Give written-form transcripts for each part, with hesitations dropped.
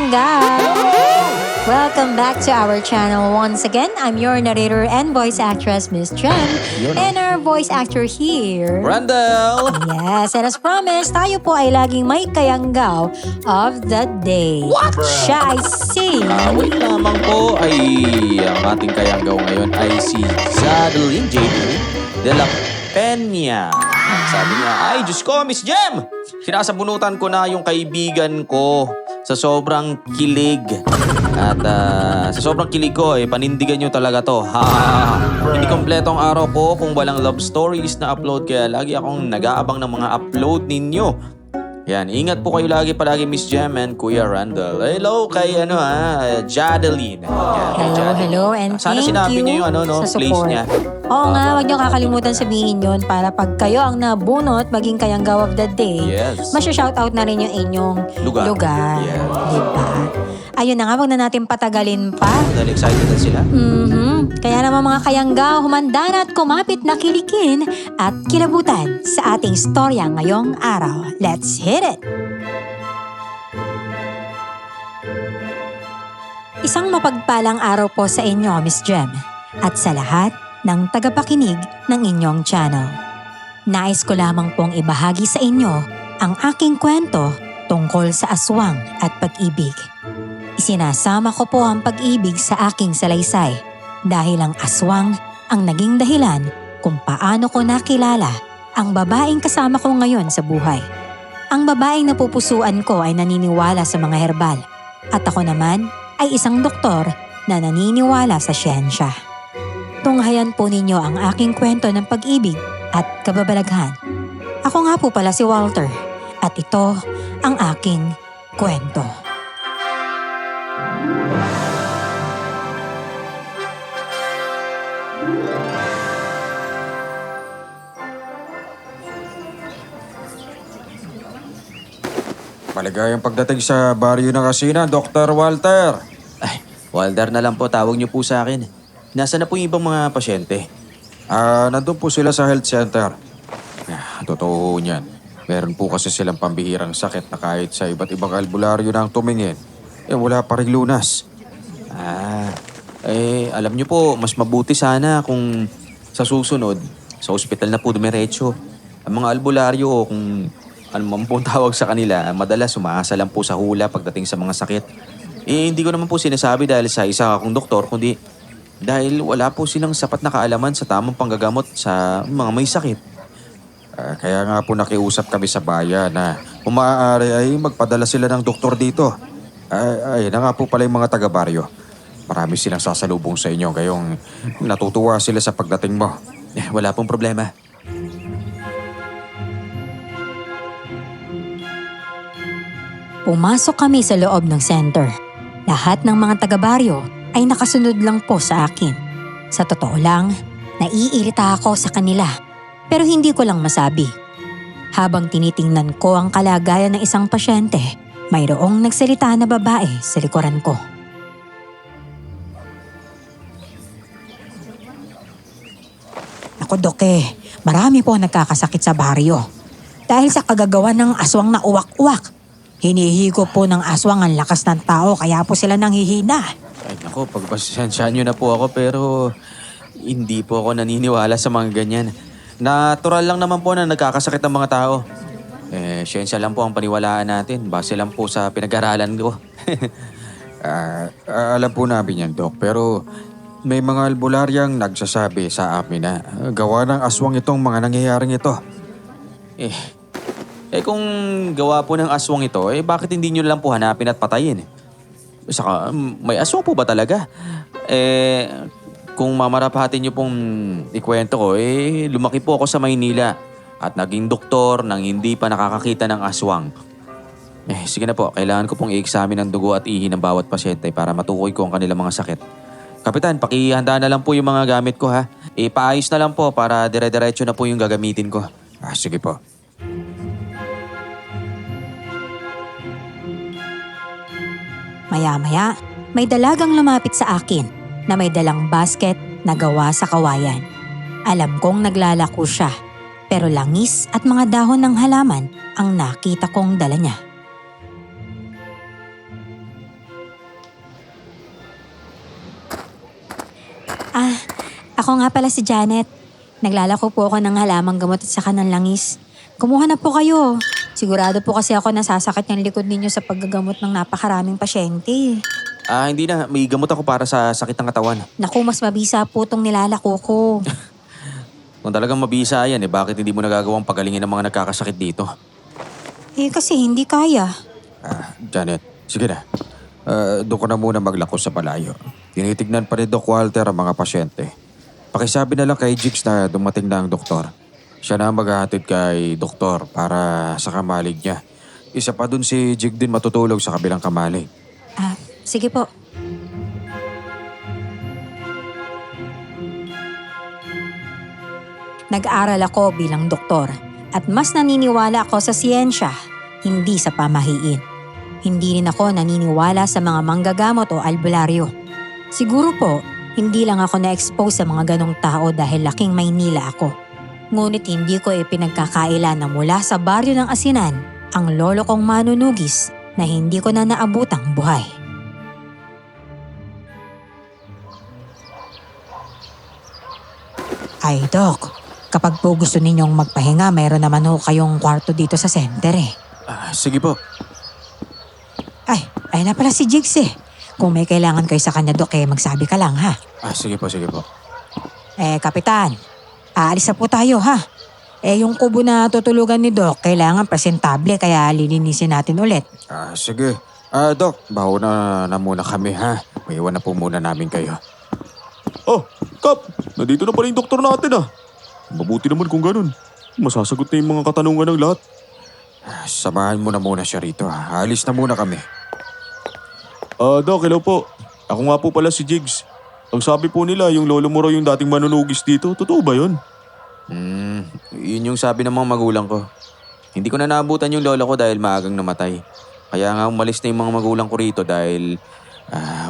Kayangga! Welcome back to our channel once again. I'm your narrator and voice actress, Miss Jem. And our voice actor here, Randall! Yes, and as promised, tayo po ay laging may kayanggaw of the day. What? Siya ay si... Wait lamang po ay ang ating kayanggaw ngayon ay si Zadeline de la Peña. Sabi niya, ay Diyos ko, Miss Jem! Sinasabunutan ko na yung kaibigan ko sa sobrang kilig. At sa sobrang kilig ko, panindigan nyo talaga to. Hindi kompleto ang araw ko kung walang love stories na upload, kaya lagi akong nag-aabang ng mga upload ninyo. Yan, ingat po kayo lagi palagi, Miss Jem and Kuya Randall. Hello kay Jadeline. Hello, and Sana thank sinabi you niya yung sa place support. niya. Oo nga, huwag niyo kakalimutan sabihin yun para pag kayo ang nabunot maging kayanggaw of the day, Yes. masya-shoutout na rin yung inyong lugar. Yes. Diba? Ayun na nga, wag na natin patagalin pa. Dahil excited na sila. Kaya naman mga kayanggaw, humanda na at kumapit na kilikin at kilabutan sa ating storya ngayong araw. Let's hit it! Isang mapagpalang araw po sa inyo, Miss Jem, at sa lahat ng tagapakinig ng inyong channel. Nais ko lamang pong ibahagi sa inyo ang aking kwento tungkol sa aswang at pag-ibig. Isinasama ko po ang pag-ibig sa aking salaysay dahil ang aswang ang naging dahilan kung paano ko nakilala ang babaeng kasama ko ngayon sa buhay. Ang babaeng napupusuan ko ay naniniwala sa mga herbal at ako naman ay isang doktor na naniniwala sa siyensya. Tunghayan po ninyo ang aking kwento ng pag-ibig at kababalaghan. Ako nga po pala si Walter at ito ang aking kwento. Maligayang pagdating sa baryo ng Kasina, Dr. Walter. Ay, Walter na lang po, tawag niyo po sa akin. Nasaan na po yung ibang mga pasyente? Nandun po sila sa health center. Totoo niyan. Meron po kasi silang pambihirang sakit na kahit sa iba't ibang albularyo na ang tumingin, wala pa rin lunas. Alam niyo po, mas mabuti sana kung sa susunod, sa ospital na po dumiretso. Ang mga albularyo, kung ano man po ang tawag sa kanila, madalas umaasa lang po sa hula pagdating sa mga sakit. Hindi ko naman po sinasabi dahil sa isa akong doktor, kundi dahil wala po silang sapat na kaalaman sa tamang panggagamot sa mga may sakit. Kaya nga po nakiusap kami sa bayan na kung maaari ay magpadala sila ng doktor dito. Ay na nga po pala yung mga taga-baryo. Marami silang sasalubong sa inyo, kayong natutuwa sila sa pagdating mo. Wala pong problema. Pumasok kami sa loob ng center. Lahat ng mga taga-baryo ay nakasunod lang po sa akin. Sa totoo lang, naiirita ako sa kanila pero hindi ko lang masabi. Habang tinitingnan ko ang kalagayan ng isang pasyente, mayroong nagsalita na babae sa likuran ko. Ako doke, marami po nagkakasakit sa baryo. Dahil sa kagagawa ng aswang na uwak-uwak. Hinihigop po ng aswang ang lakas ng tao kaya po sila nanghihina. Ay naku, pagpasensyaan nyo na po ako pero hindi po ako naniniwala sa mga ganyan. Natural lang naman po na nagkakasakit ang mga tao. Siyensya lang po ang paniwalaan natin. Base lang po sa pinag-aralan ko. Alam po namin yan, Dok, pero may mga albularyang nagsasabi sa amin na gawa ng aswang itong mga nangyayaring ito. Kung gawa po ng aswang ito, bakit hindi nyo lang po hanapin at patayin? Saka, may aswang po ba talaga? Kung mamarapatin nyo pong ikwento ko, lumaki po ako sa Maynila at naging doktor nang hindi pa nakakakita ng aswang. Sige na po, kailangan ko pong i-examine ang dugo at ihi ng bawat pasyente para matukoy ko ang kanilang mga sakit. Kapitan, pakihanda na lang po yung mga gamit ko ha. Paayos na lang po para dire-diretso na po yung gagamitin ko. Sige po. Maya-maya, may dalagang lumapit sa akin na may dalang basket na gawa sa kawayan. Alam kong naglalako siya, pero langis at mga dahon ng halaman ang nakita kong dala niya. Ako nga pala si Janet. Naglalako po ako ng halamang gamot at saka ng langis. Kumuha na po kayo. Sigurado po kasi ako nasasakit yung likod ninyo sa paggagamot ng napakaraming pasyente. Hindi na. May gamot ako para sa sakit ng katawan. Naku, mas mabisa po tong nilalako ko. Kung talagang mabisa yan, bakit hindi mo nagagawang pagalingin ng mga nagkakasakit dito? Kasi hindi kaya. Janet, sige na. Doon ko na muna maglako sa palayo. Tinitignan pa ni Doc Walter ang mga pasyente. Pakisabi na lang kay Jigs na dumating na ang doktor. Siya na ang maghahatid kay doktor para sa kamalig niya. Isa pa dun si Jig din matutulog sa kabilang kamalig. Sige po. Nag-aral ako bilang doktor at mas naniniwala ako sa siyensya, hindi sa pamahiin. Hindi rin ako naniniwala sa mga manggagamot o albularyo. Siguro po, hindi lang ako na-expose sa mga ganong tao dahil laking Maynila ako. Ngunit hindi ko ipinagkakaila na mula sa baryo ng Asinan ang lolo kong manunugis na hindi ko na naabutang buhay. Ay, Doc. Kapag po gusto ninyong magpahinga, mayroon naman ho kayong kwarto dito sa center eh. Sige po. Ay na pala si Jigs eh. Kung may kailangan kayo sa kanya, Doc, magsabi ka lang ha. Sige po. Kapitan, aalis na po tayo ha. Yung kubo na tutulugan ni Doc, kailangan presentable kaya lilinisin natin ulit. Sige. Doc, bauna na muna kami ha. May iwan na po muna namin kayo. Kap, nandito na pala yung doktor natin Mabuti naman kung ganun. Masasagot na yung mga katanungan ng lahat. Samahan mo na muna siya rito ha. Alis na muna kami. Doc, hello po. Ako nga po pala si Jigs. Ang sabi po nila, yung lolo mo raw yung dating manunugis dito. Totoo ba yun? Yun yung sabi ng mga magulang ko. Hindi ko na naabutan yung lola ko dahil maagang namatay. Kaya nga umalis na yung mga magulang ko rito dahil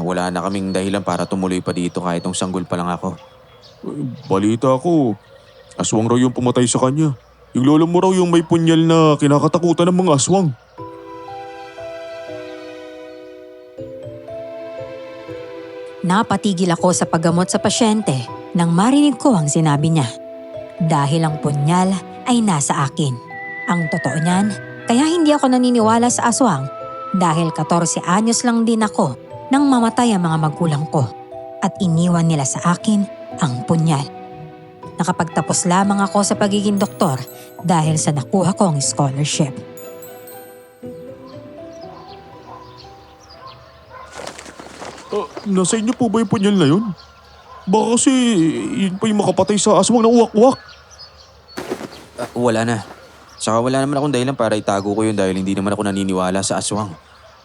wala na kaming dahilan para tumuloy pa dito kahit nung sanggol pa lang ako. Balita ko, aswang raw yung pumatay sa kanya. Yung lolo mo raw yung may punyal na kinakatakutan ng mga aswang. Napatigil ako sa paggamot sa pasyente nang marinig ko ang sinabi niya. Dahil ang punyal ay nasa akin. Ang totoo niyan, kaya hindi ako naniniwala sa aswang dahil 14 anyos lang din ako nang mamatay ang mga magulang ko at iniwan nila sa akin ang punyal. Nakapagtapos lamang ako sa pagiging doktor dahil sa nakuha kong scholarship. Nasa inyo po ba yung punyal na yun? Baka kasi yun pa yung makapatay sa aswang na uwak-uwak. Wala na. Saka wala naman akong dahilan para itago ko yun dahil hindi naman ako naniniwala sa aswang.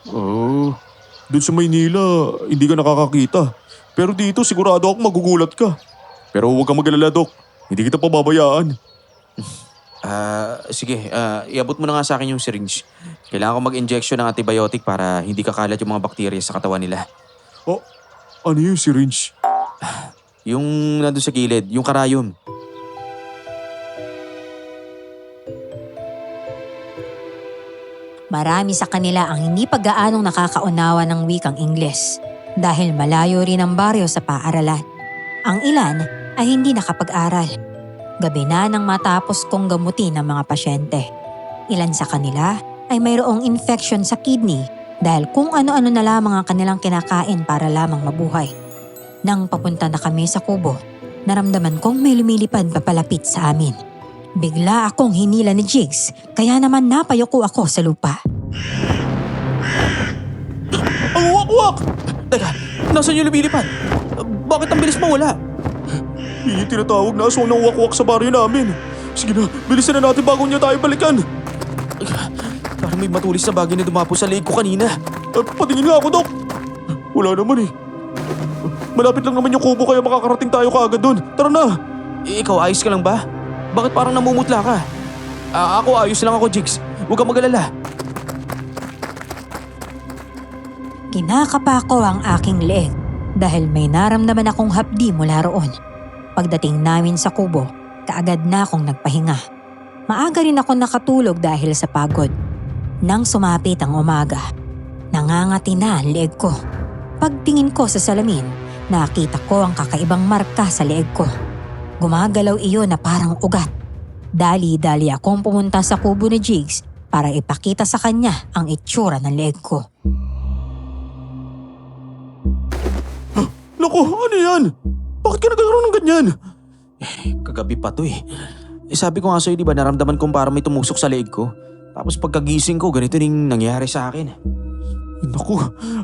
Doon sa Maynila, hindi ka nakakakita. Pero dito sigurado ako magugulat ka. Pero huwag kang mag-alala, Doc. Hindi kita pababayaan. Sige, iabot mo na nga sa akin yung syringe. Kailangan ko mag-injection ng antibiotic para hindi kakalat yung mga bakterya sa katawan nila. Ano yung syringe? Yung nandun sa gilid, yung karayom. Marami sa kanila ang hindi paggaanong nakakaunawa ng wikang Ingles dahil malayo rin ang baryo sa paaralan. Ang ilan ay hindi nakapag-aral. Gabi na nang matapos kong gamutin ang mga pasyente. Ilan sa kanila ay mayroong infection sa kidney dahil kung ano-ano na lamang ang kanilang kinakain para lamang mabuhay. Nang papunta na kami sa kubo, naramdaman kong may lumilipad papalapit sa amin. Bigla akong hinila ni Jigs, kaya naman napayuko ako sa lupa. Ang uwak-uwak! Teka, nasan yung lumilipad? Bakit ang bilis mawala? Yung tinatawag na aswang na uwak-uwak sa baryo namin. Sige na, bilisan na natin bago niya tayo balikan. Parang may matulis na bagay na dumapo sa leeg ko kanina. Patingin nga ako, Dok. Wala naman eh. Malapit lang naman yung kubo kaya makakarating tayo kaagad doon. Tara na! Ikaw, ayos ka lang ba? Bakit parang namumutla ka? Ako, ayos lang ako, Jigs. Huwag kang mag-alala. Kinakapa ko ang aking leeg dahil may naramdaman akong hapdi mula roon. Pagdating namin sa kubo, kaagad na akong nagpahinga. Maaga rin ako nakatulog dahil sa pagod. Nang sumapit ang umaga, nangangati na ang leeg ko. Pagtingin ko sa salamin, nakita ko ang kakaibang marka sa leeg ko. Gumagalaw iyon na parang ugat. Dali-dali akong pumunta sa kubo ni Jigs para ipakita sa kanya ang itsura ng leeg ko. Naku, ano yan? Bakit ka nagkakaroon ng ganyan? Kagabi pa to eh. Sabi ko nga sa'yo, di ba naramdaman kong parang may tumusok sa leeg ko. Tapos pagkagising ko, ganito rin nangyari sa akin. Naku,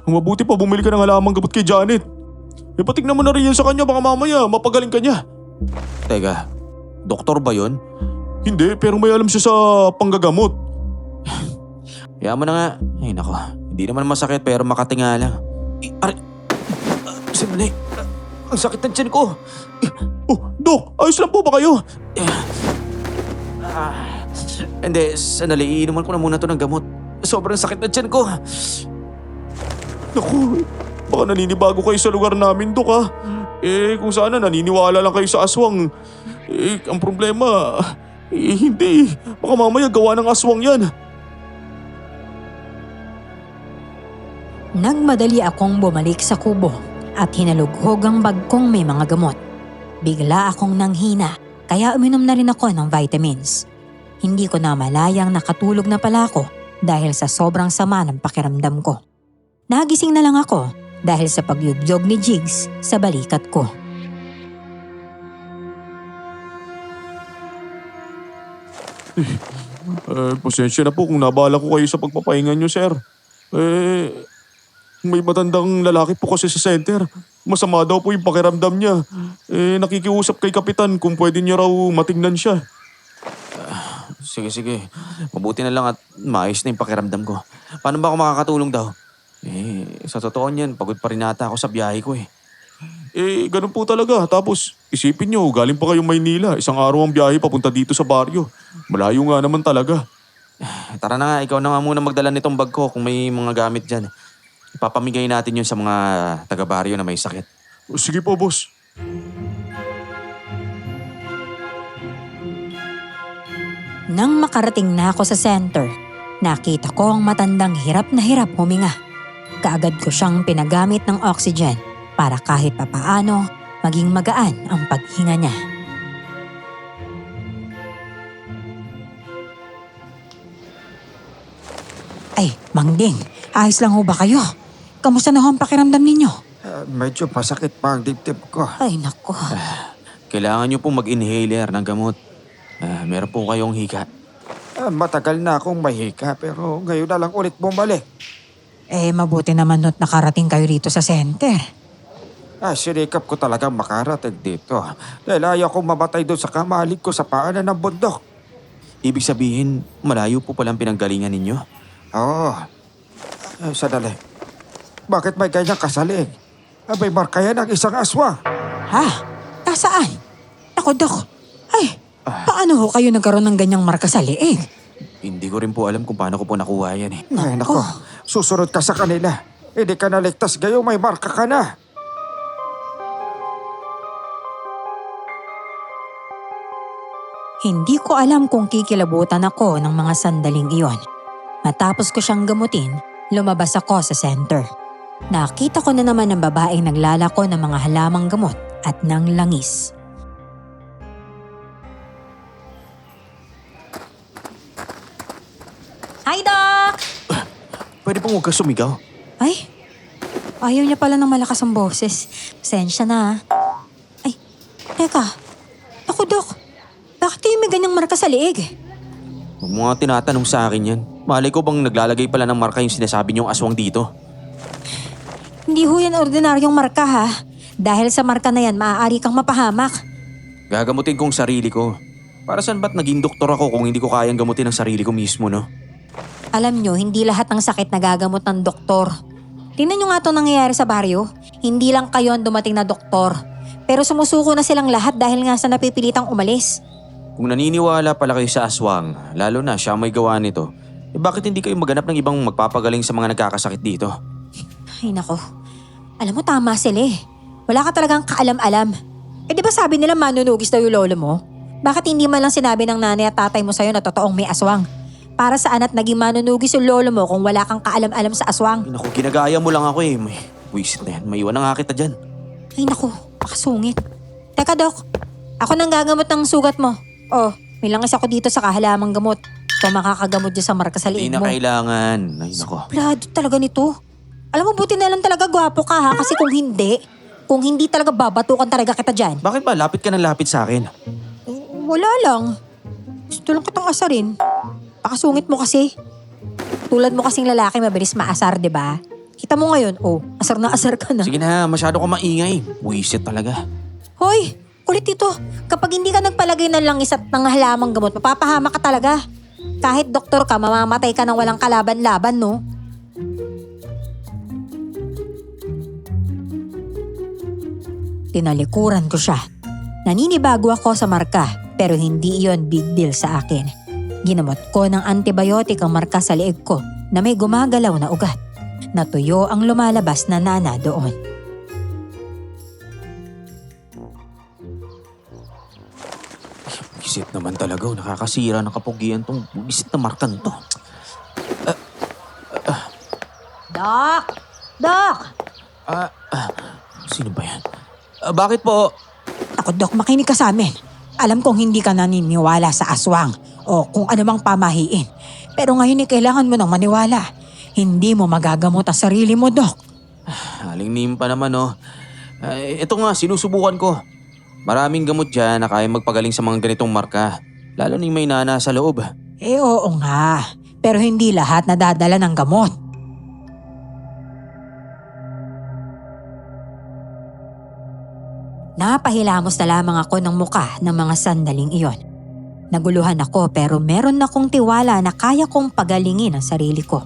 ang mabuti pa bumili ka ng halamang gamot kay Janet. Patignan mo na rin yan sa kanya, baka mamaya mapagaling ka niya. Teka, doktor ba yon? Hindi, pero may alam siya sa panggagamot. Kaya mo na nga. Ay nako, hindi naman masakit pero makatinga lang. Sandali, ang sakit ng tiyan ko. Oh, Dok, ayos lang po ba kayo? Hindi, sandali, iinuman ko na muna to ng gamot. Sobrang sakit ng tiyan ko. Naku, baka naninibago kayo sa lugar namin, Dok ha. Kung sana naniniwala lang kayo sa aswang. Ang problema, hindi. Baka mamaya gawa ng aswang yan. Nagmadali akong bumalik sa kubo at hinalughog ang bag kong may mga gamot. Bigla akong nanghina kaya uminom na rin ako ng vitamins. Hindi ko na malayang nakatulog na pala ako dahil sa sobrang sama ng pakiramdam ko. Nagising na lang ako dahil sa pagyugyog ni Jigs sa balikat ko. Pasensya na po kung nabala ko kayo sa pagpapahinga nyo, sir. May matandang lalaki po kasi sa center. Masama daw po yung pakiramdam niya. Nakikiusap kay Kapitan kung pwede niya raw matingnan siya. Sige. Mabuti na lang at maayos na yung pakiramdam ko. Paano ba ako makakatulong daw? Sa totoo niyan, pagod pa rin nata ako sa biyahe ko eh. Ganun po talaga. Tapos, isipin nyo, galing pa kayong Maynila. Isang araw ang biyahe papunta dito sa baryo. Malayo nga naman talaga. Tara na nga, ikaw na nga muna magdala nitong bag ko kung may mga gamit dyan. Ipapamigay natin yun sa mga taga-baryo na may sakit. Sige po, boss. Nang makarating na ako sa center, nakita ko ang matandang hirap na hirap huminga. Kaagad ko siyang pinagamit ng oxygen para kahit papaano maging magaan ang paghinga niya. Ay, Mang Ding, ayos lang ho ba kayo? Kamusta na ho ang pakiramdam ninyo? Medyo pasakit pa ang dibdib ko. Ay, nako. Kailangan nyo pong mag-inhaler ng gamot. Meron po kayong hika. Matagal na akong mahika pero ngayon na lang ulit bumalik. Mabuti naman no't nakarating kayo rito sa center. Sinikap ko talagang makarating dito. Dahil ayaw kong mamatay doon sa kamalig ko sa paanan ng bundok. Ibig sabihin, malayo po palang pinanggalingan ninyo? Oo. Sandali. Bakit may ganyang kasalig? May marka yan ng isang aswa. Ha? Nasaan? Ako, Dok. Ay, paano ho kayo nagkaroon ng ganyang marka sa liig? Hindi ko rin po alam kung paano ko po nakuha yan eh. Ay, nako. Susunod ka sa kanila. Hindi ka naligtas. Gayo may marka ka na. Hindi ko alam kung kikilabutan ako ng mga sandaling iyon. Matapos ko siyang gamutin, lumabas ako sa center. Nakita ko na naman ng babaeng naglalako ng mga halamang gamot at ng langis. Hi, Doc! Pwede pong huwag ka sumigaw. Ay, ayaw niya pala ng malakas ang boses. Pasensya na. Ay, teka. Ako, Doc. Bakit kayo may ganyang marka sa liig? Huwag mo nga tinatanong sa akin yan. Malay ko bang naglalagay pala ng marka yung sinasabi niyong aswang dito? Hindi ho yan ordinaryong marka ha. Dahil sa marka na yan, maaari kang mapahamak. Gagamutin kong sarili ko. Para saan ba't naging doktor ako kung hindi ko kayang gamutin ang sarili ko mismo, no? Alam nyo, hindi lahat ng sakit nagagamot ng doktor. Tingnan nyo nga itong nangyayari sa baryo. Hindi lang kayo ang dumating na doktor. Pero sumusuko na silang lahat dahil nga sa napipilitang umalis. Kung naniniwala pala kayo sa aswang, lalo na siya may gawa nito, bakit hindi kayo maghanap ng ibang magpapagaling sa mga nagkakasakit dito? Ay nako, alam mo tama sila eh. Wala ka talagang kaalam-alam. Di ba sabi nila manunugis daw yung lolo mo? Bakit hindi man lang sinabi ng nanay at tatay mo sa'yo na totoong may aswang? Para saan at naging manunugis yung lolo mo kung wala kang kaalam-alam sa aswang? Ay naku, ginagaya mo lang ako eh. May wisit na yan, may iwan na nga kita dyan. Ay nako, makasungit. Teka Dok, Ako nang gagamot ng sugat mo. Oh, may langis ako dito sa kahalamang gamot. Ikaw makakagamot dyan sa marka sa Hindi liig na mo. kailangan. Ay, nako. Plado talaga nito. Alam mo, buti na lang talaga gwapo ka ha. Kasi kung hindi talaga babatukan talaga kita dyan. Bakit ba? Lapit ka ng lapit sa akin. Wala lang. Gusto lang kitang asarin. Pakasungit mo kasi. Tulad mo kasing lalaki, mabilis maasar, di ba? Kita mo ngayon, asar na asar ka na. Sige na, masyado ka maingay. Buisit talaga. Hoy, kulit ito. Kapag hindi ka nagpalagay ng langis at ng halamang gamot, mapapahama ka talaga. Kahit doktor ka, mamamatay ka ng walang kalaban-laban, no? Tinalikuran ko siya. Naninibago ako sa marka, pero hindi iyon big deal sa akin. Ginamot ko ng antibiotic ang marka sa liig ko na may gumagalaw na ugat. Natuyo ang lumalabas na nana doon. Buisit naman talaga. Nakakasira ng kapugian tong buisit na markan to. Doc! Doc! Sino ba yan? Bakit po? Ako, Doc, makinig ka sa amin. Alam kong hindi ka naniniwala sa aswang o kung anumang pamahiin. Pero ngayon kailangan mo nang maniwala. Hindi mo magagamot ang sarili mo, Doc. Aling nimpa naman, oh. Ito nga, sinusubukan ko. Maraming gamot dyan na kaya magpagaling sa mga ganitong marka. Lalo na yung may nana sa loob. Oo nga. Pero hindi lahat nadadala ng gamot. Napahilamos na lamang ako ng muka ng mga sandaling iyon. Naguluhan ako pero meron akong tiwala na kaya kong pagalingin ang sarili ko.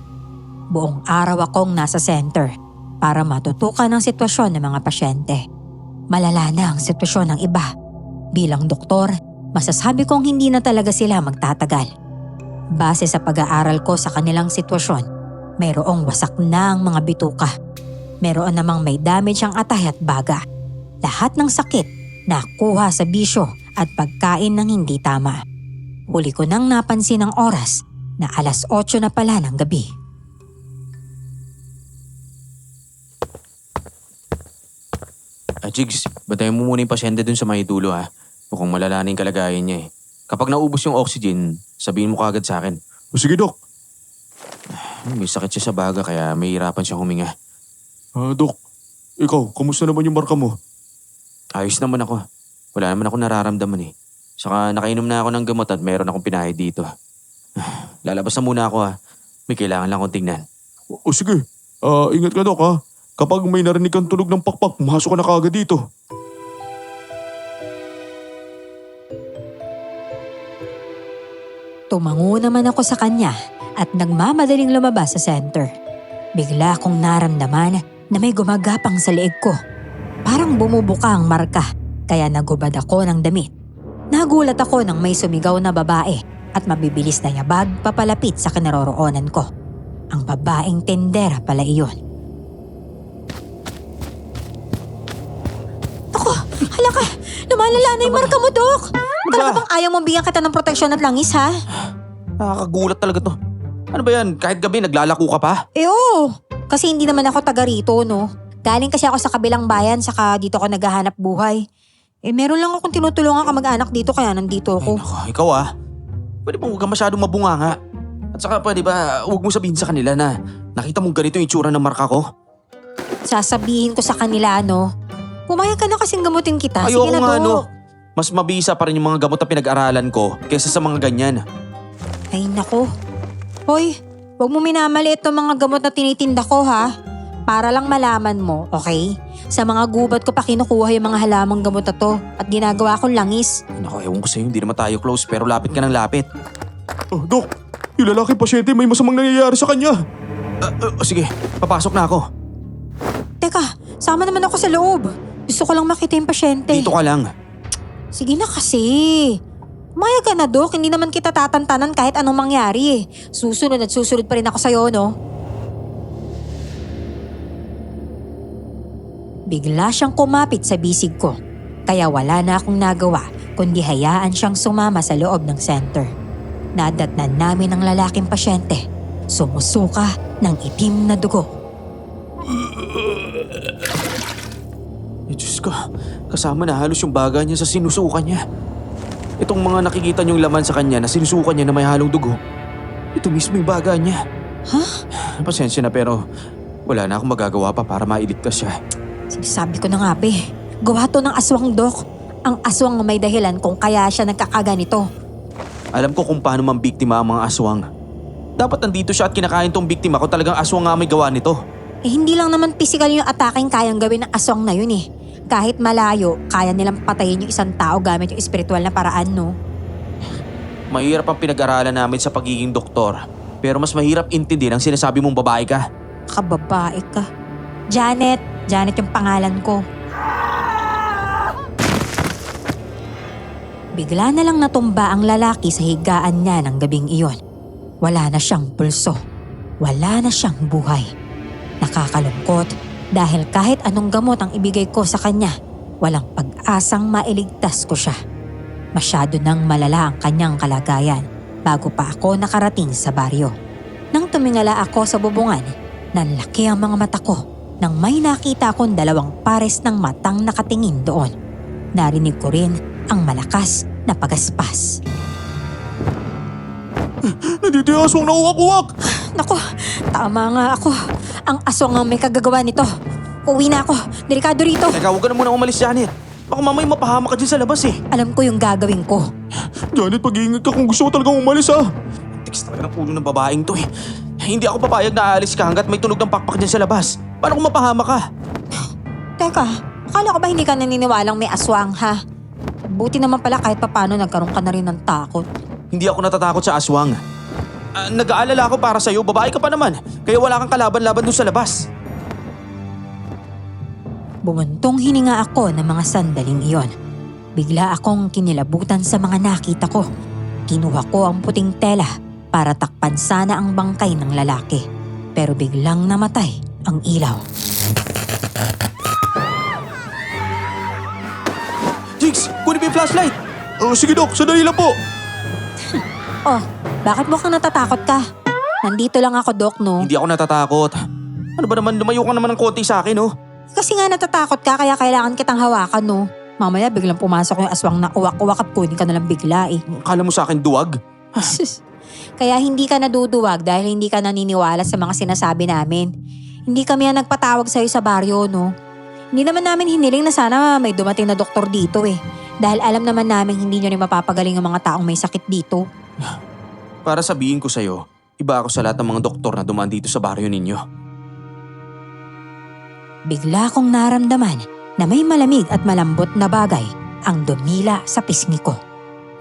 Buong araw akong nasa center para matutukan ang sitwasyon ng mga pasyente. Malala na ang sitwasyon ng iba. Bilang doktor, masasabi kong hindi na talaga sila magtatagal. Base sa pag-aaral ko sa kanilang sitwasyon, mayroong wasak na ang mga bituka. Mayroon namang may damage ang atay at baga. Lahat ng sakit nakuha sa bisyo at pagkain ng hindi tama. Huli ko nang napansin ang oras na 8:00 na pala ng gabi. Jigs, bantayan mo muna yung pasyente dun sa may dulo ha. Mukhang malala na yung kalagayan niya eh. Kapag naubos yung oxygen, sabihin mo kagad sa akin. O sige, Dok. May sakit siya sa baga kaya may hirapan siyang huminga. Dok, ikaw, kamusta naman yung marka mo? Ayos naman ako. Wala naman ako nararamdaman eh. Saka nakainom na ako ng gamot at meron akong pinahid dito. Lalabas na muna ako ha. May kailangan lang akong tingnan. O sige, ingat ka, Dok, ha? Kapag may narinig kang tunog ng pakpak, pumasok ka na kaagad dito. Tumango naman ako sa kanya at nagmamadaling lumabas sa center. Bigla akong naramdaman na may gumagapang sa leeg ko. Parang bumubuka ang marka, kaya nagubad ako ng damit. Nagulat ako nang may sumigaw na babae at mabibilis na yabag papalapit sa kinaroroonan ko. Ang babaeng tendera pala iyon. Ako, hala ka, lumalala na yung marka mo, Dok. Talaga bang ayaw mong bigyan kita ng proteksyon at langis, ha? Nakakagulat talaga to. Ano ba yan? Kahit gabi naglalako ka pa? Oo, kasi hindi naman ako taga rito, no? Galing kasi ako sa kabilang bayan, saka dito ako naghahanap buhay. Meron lang akong tinutulungan kamag-anak dito, kaya nandito Ay ako. nako, ikaw pwede bang huwag ka masyadong mabunganga? At saka pwede ba huwag mo sabihin sa kanila na nakita mong ganito yung itsura ng marka ko? Sasabihin ko sa kanila, no? Pumayag ka na kasing gamutin kita. Ayoko Sige na, nga Dok. Mas mabisa pa rin yung mga gamot na pinag-aralan ko kaysa sa mga ganyan. Ay, nako. Hoy, huwag mo minamaliit tong mga gamot na tinitinda ko, ha? Para lang malaman mo, okay? Sa mga gubat ko pa kinukuha yung mga halamang gamot na to at ginagawa kong langis. Ay nako, ewan ko sa'yo, hindi naman tayo close pero lapit ka ng lapit. Dok, yung lalaking pasyente may masamang nangyayari sa kanya. Sige, papasok na ako. Teka, sama naman ako sa loob. Gusto ko lang makita yung pasyente. Dito ka lang. Sige na kasi. Umayag ka na, Dok. Hindi naman kita tatantanan kahit anong mangyari eh. Susunod at susunod pa rin ako sa'yo, no? Bigla siyang kumapit sa bisig ko. Kaya wala na akong nagawa kundi hayaan siyang sumama sa loob ng center. Nadatnan namin ang lalaking pasyente. Sumusuka ng itim na dugo. Diyos ko, kasama na halos yung baga niya sa sinusukan niya. Itong mga nakikita niyong laman sa kanya na sinusukan niya na may halong dugo, ito mismo yung baga niya. Pasensya na pero wala na akong magagawa pa para mailigtas siya. Sinasabi ko na nga, be. Gawa to ng aswang, Dok. Ang aswang ang may dahilan kung kaya siya nagkakaganito. Alam ko kung paano mambiktima ang mga aswang. Dapat nandito siya at kinakain tong biktima ko, talagang aswang nga may gawa nito. Hindi lang naman physical yung ataking kayang gawin ng aswang na yun eh. Kahit malayo, kaya nilang patayin yung isang tao gamit yung espiritual na paraan, no? Mahirap ang pinag-aralan namin sa pagiging doktor. Pero mas mahirap intindihin ang sinasabi mong babae ka. Kababae ka. Janet. Janet yung pangalan ko. Bigla na lang natumba ang lalaki sa higaan niya ng gabing iyon. Wala na siyang pulso. Wala na siyang buhay. Nakakalungkot dahil kahit anong gamot ang ibigay ko sa kanya, walang pag-asang mailigtas ko siya. Masyado nang malala ang kanyang kalagayan bago pa ako nakarating sa baryo. Nang tumingala ako sa bubungan, nanlaki ang mga mata ko nang may nakita akong 2 pares ng matang nakatingin doon. Narinig ko rin ang malakas na pagaspas. Nandito yung aswang na uwak-uwak! Naku, tama nga ako. Ang aswang ang may kagagawa nito. Uwi na ako. Delikado rito. Teka, huwag ka na muna umalis, Janet. Baka mamay mapahama ka dyan sa labas eh. Alam ko yung gagawin ko. Janet, pag-iingat ka kung gusto mo talagang umalis ha. Tiks talaga ng ulo ng babaeng to eh. Hindi ako papayag na aalis ka hanggat may tunog ng pakpak dyan sa labas. Paano kung mapahama ka? Teka, akala ko ba hindi ka naniniwalang may aswang ha? Buti naman pala kahit papano nagkaroon ka na rin ng takot. Hindi ako natatakot sa aswang. Nag-aalala ako para sa'yo, babae ka pa naman. Kaya wala kang kalaban-laban dun sa labas. Bumuntong hininga ako ng mga sandaling iyon. Bigla akong kinilabutan sa mga nakita ko. Kinuha ko ang puting tela para takpan sana ang bangkay ng lalaki. Pero biglang namatay ang ilaw. Jigs, kunin mo yung flashlight. Sige Dok, sandali lang po. Oh, bakit mukhang natatakot ka? Nandito lang ako, Dok, no? Hindi ako natatakot. Ano ba naman, lumayo ka naman ng konti sa akin, oh. Kasi nga natatakot ka kaya kailangan kitang hawakan, no? Mamaya biglang pumasok yung aswang na uwak-uwak at kunin ka na lang bigla eh. Akala mo sa akin duwag? Kaya hindi ka naduduwag dahil hindi ka naniniwala sa mga sinasabi namin. Hindi kami ang nagpatawag sa'yo sa baryo, no? Hindi naman namin hiniling na sana may dumating na doktor dito eh. Dahil alam naman namin hindi nyo rin mapapagaling ang mga taong may sakit dito. Para sabihin ko sa'yo, iba ako sa lahat ng mga doktor na dumaan dito sa baryo ninyo. Bigla kong naramdaman na may malamig at malambot na bagay ang dumila sa pisngi ko.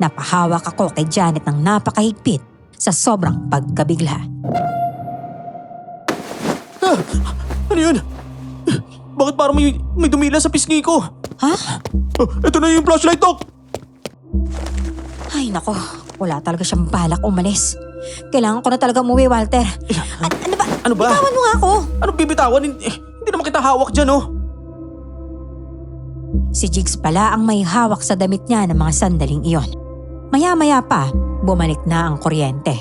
Napahawak ako kay Janet ng napakahigpit sa sobrang pagkabigla. Ano yun? Bakit parang may dumila sa pisngi ko? Ha? Ito na yung flashlight, Dok! Ay nako, wala talaga siyang balak umalis. Kailangan ko na talaga umuwi, Walter. Ano ba? Ano ba? Bitawan mo nga ako. Anong bibitawan? Hindi naman kita hawak dyan, oh. Si Jigs pala ang may hawak sa damit niya ng mga sandaling iyon. Maya-maya pa, bumalik na ang kuryente.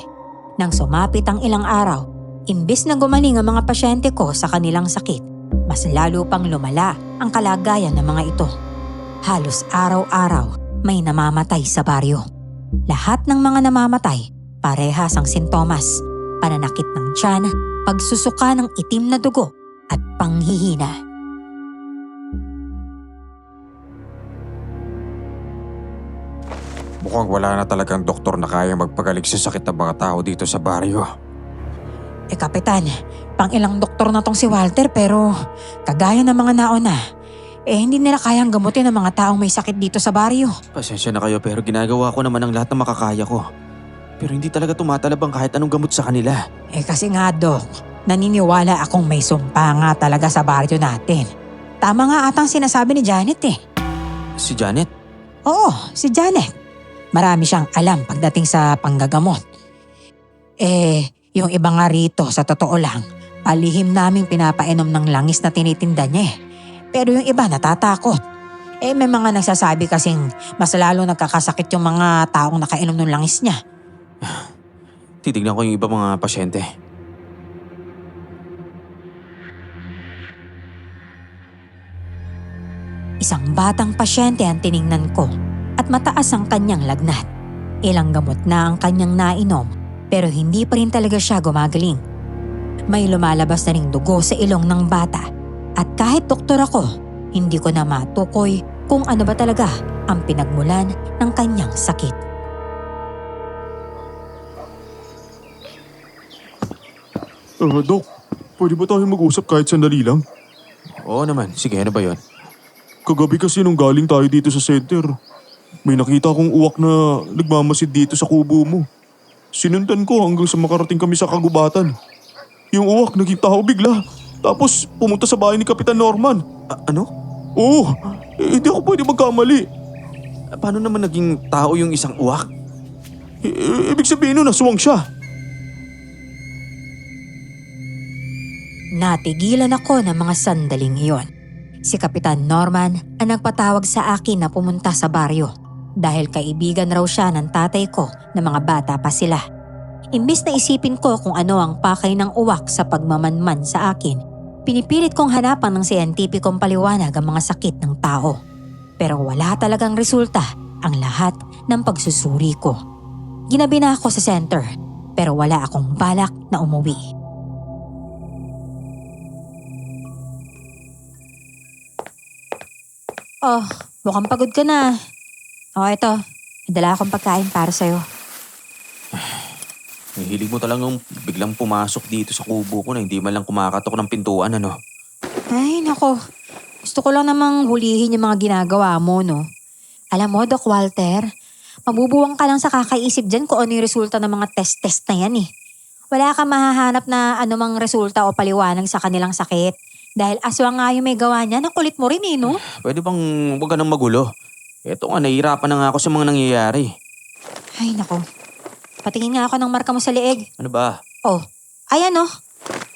Nang sumapit ang ilang araw, imbis na gumaling ang mga pasyente ko sa kanilang sakit, mas lalo pang lumala ang kalagayan ng mga ito. Halos araw-araw may namamatay sa baryo. Lahat ng mga namamatay, parehas ang sintomas, pananakit ng tiyan, pagsusuka ng itim na dugo at panghihina. Mukhang wala na talagang doktor na kayang magpagaling sa sakit ng mga tao dito sa baryo. Kapitan, pang ilang doktor na tong si Walter pero kagaya ng mga nauna, hindi nila kayang gamutin ang mga taong may sakit dito sa baryo. Pasensya na kayo pero ginagawa ko naman ang lahat na makakaya ko. Pero hindi talaga tumatalab ang kahit anong gamot sa kanila. Kasi nga, Dok, naniniwala akong may sumpa nga talaga sa baryo natin. Tama nga atang sinasabi ni Janet eh. Si Janet? Oo, si Janet. Marami siyang alam pagdating sa panggagamot. Yung iba nga rito, sa totoo lang, palihim naming pinapainom ng langis na tinitinda niya eh. Pero yung iba natatakot. May mga nagsasabi kasing mas lalo nagkakasakit yung mga taong nakainom ng langis niya. Titignan ko yung iba mga pasyente. Isang batang pasyente ang tiningnan ko at mataas ang kanyang lagnat. Ilang gamot na ang kanyang nainom pero hindi pa rin talaga siya gumagaling. May lumalabas na ring dugo sa ilong ng bata at kahit doktor ako, hindi ko na matukoy kung ano ba talaga ang pinagmulan ng kanyang sakit. Dok, pwede ba tayo mag-usap kahit sandali lang? Oo naman, sige ano ba yun? Kagabi kasi nung galing tayo dito sa center, may nakita akong uwak na nagmamasid dito sa kubo mo. Sinundan ko hanggang sa makarating kami sa kagubatan. Yung uwak naging tao bigla. Tapos pumunta sa bahay ni Kapitan Norman. Ano? Oo, hindi ako pwede magkamali. Paano naman naging tao yung isang uwak? Ibig sabihin nun, naswang siya. Natigilan ako ng mga sandaling iyon. Si Kapitan Norman ang nagpatawag sa akin na pumunta sa baryo dahil kaibigan raw siya ng tatay ko na mga bata pa sila. Imbis na isipin ko kung ano ang pakay ng uwak sa pagmamanman sa akin, pinipilit kong hanapan ng siyentipikong paliwanag ang mga sakit ng tao. Pero wala talagang resulta ang lahat ng pagsusuri ko. Ginabi na ako sa center pero wala akong balak na umuwi. Oh, mukhang pagod ka na. Oh, ito. May dala akong pagkain para sa'yo. Hilig mo talagang biglang pumasok dito sa kubo ko na hindi man lang kumakatok ng pintuan, ano? Ay, nako. Gusto ko lang namang hulihin yung mga ginagawa mo, no? Alam mo, Doc Walter, mabubuwang ka lang sa kakaisip dyan kung ano yung resulta ng mga test-test na yan eh. Wala kang mahahanap na anumang resulta o paliwanag sa kanilang sakit. Dahil aswang nga yung may gawa niya, nakulit mo rin eh, no? Pwede bang huwag ka nang magulo? Eto nga, nahihirapan na nga ako sa mga nangyayari. Ay, nako. Patingin nga ako ng marka mo sa leeg. Ano ba? Oh, ayan oh.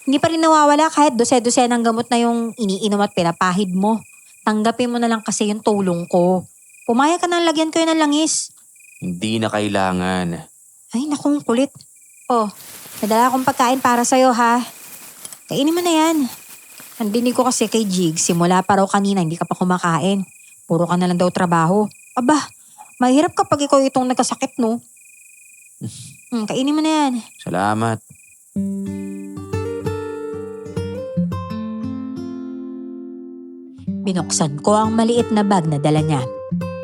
Hindi pa rin nawawala kahit dose-dose ng gamot na yung iniinom at pinapahid mo. Tanggapin mo na lang kasi yung tulong ko. Pumayag ka nang lagyan ko yun ng langis. Hindi na kailangan. Ay, naku, kulit. Oh, nadala akong pagkain para sa'yo ha. Kainin mo na yan. Ang dinig ko kasi kay Jigs, simula pa raw kanina hindi ka pa kumakain. Puro ka na lang daw trabaho. Aba, mahirap kapag ikaw itong nagkasakit, no? Kainin mo na yan. Salamat. Binuksan ko ang maliit na bag na dala niya.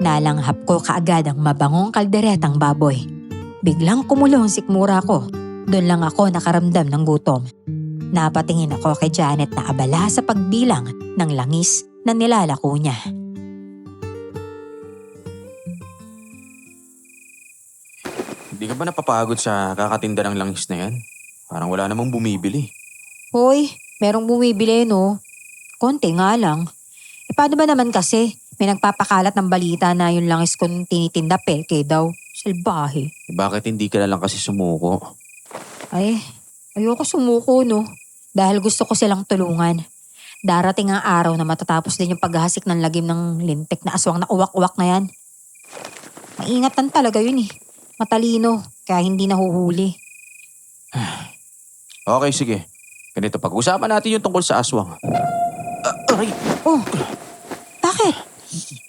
Nalanghap ko kaagad ang mabangong kalderetang baboy. Biglang kumulo ang sikmura ko. Doon lang ako nakaramdam ng gutom. Napatingin ako kay Janet na abala sa pagbilang ng langis na nilalako niya. Hindi ka ba napapagod sa kakatinda ng langis na yan? Parang wala namang bumibili. Hoy, merong bumibili no? Konti nga lang. Paano ba naman kasi? May nagpapakalat ng balita na yung langis kong tinitinda peke daw. Salbahe. Bakit hindi ka na lang kasi sumuko? Ay, ayoko sumuko no. Dahil gusto ko silang tulungan. Darating ang araw na matatapos din yung paghahasik ng lagim ng lintik na aswang na uwak-uwak na yan. Maingatan talaga yun eh. Matalino, kaya hindi nahuhuli. Okay, sige. Ganito, pag-usapan natin yung tungkol sa aswang. Aray! Oh, bakit?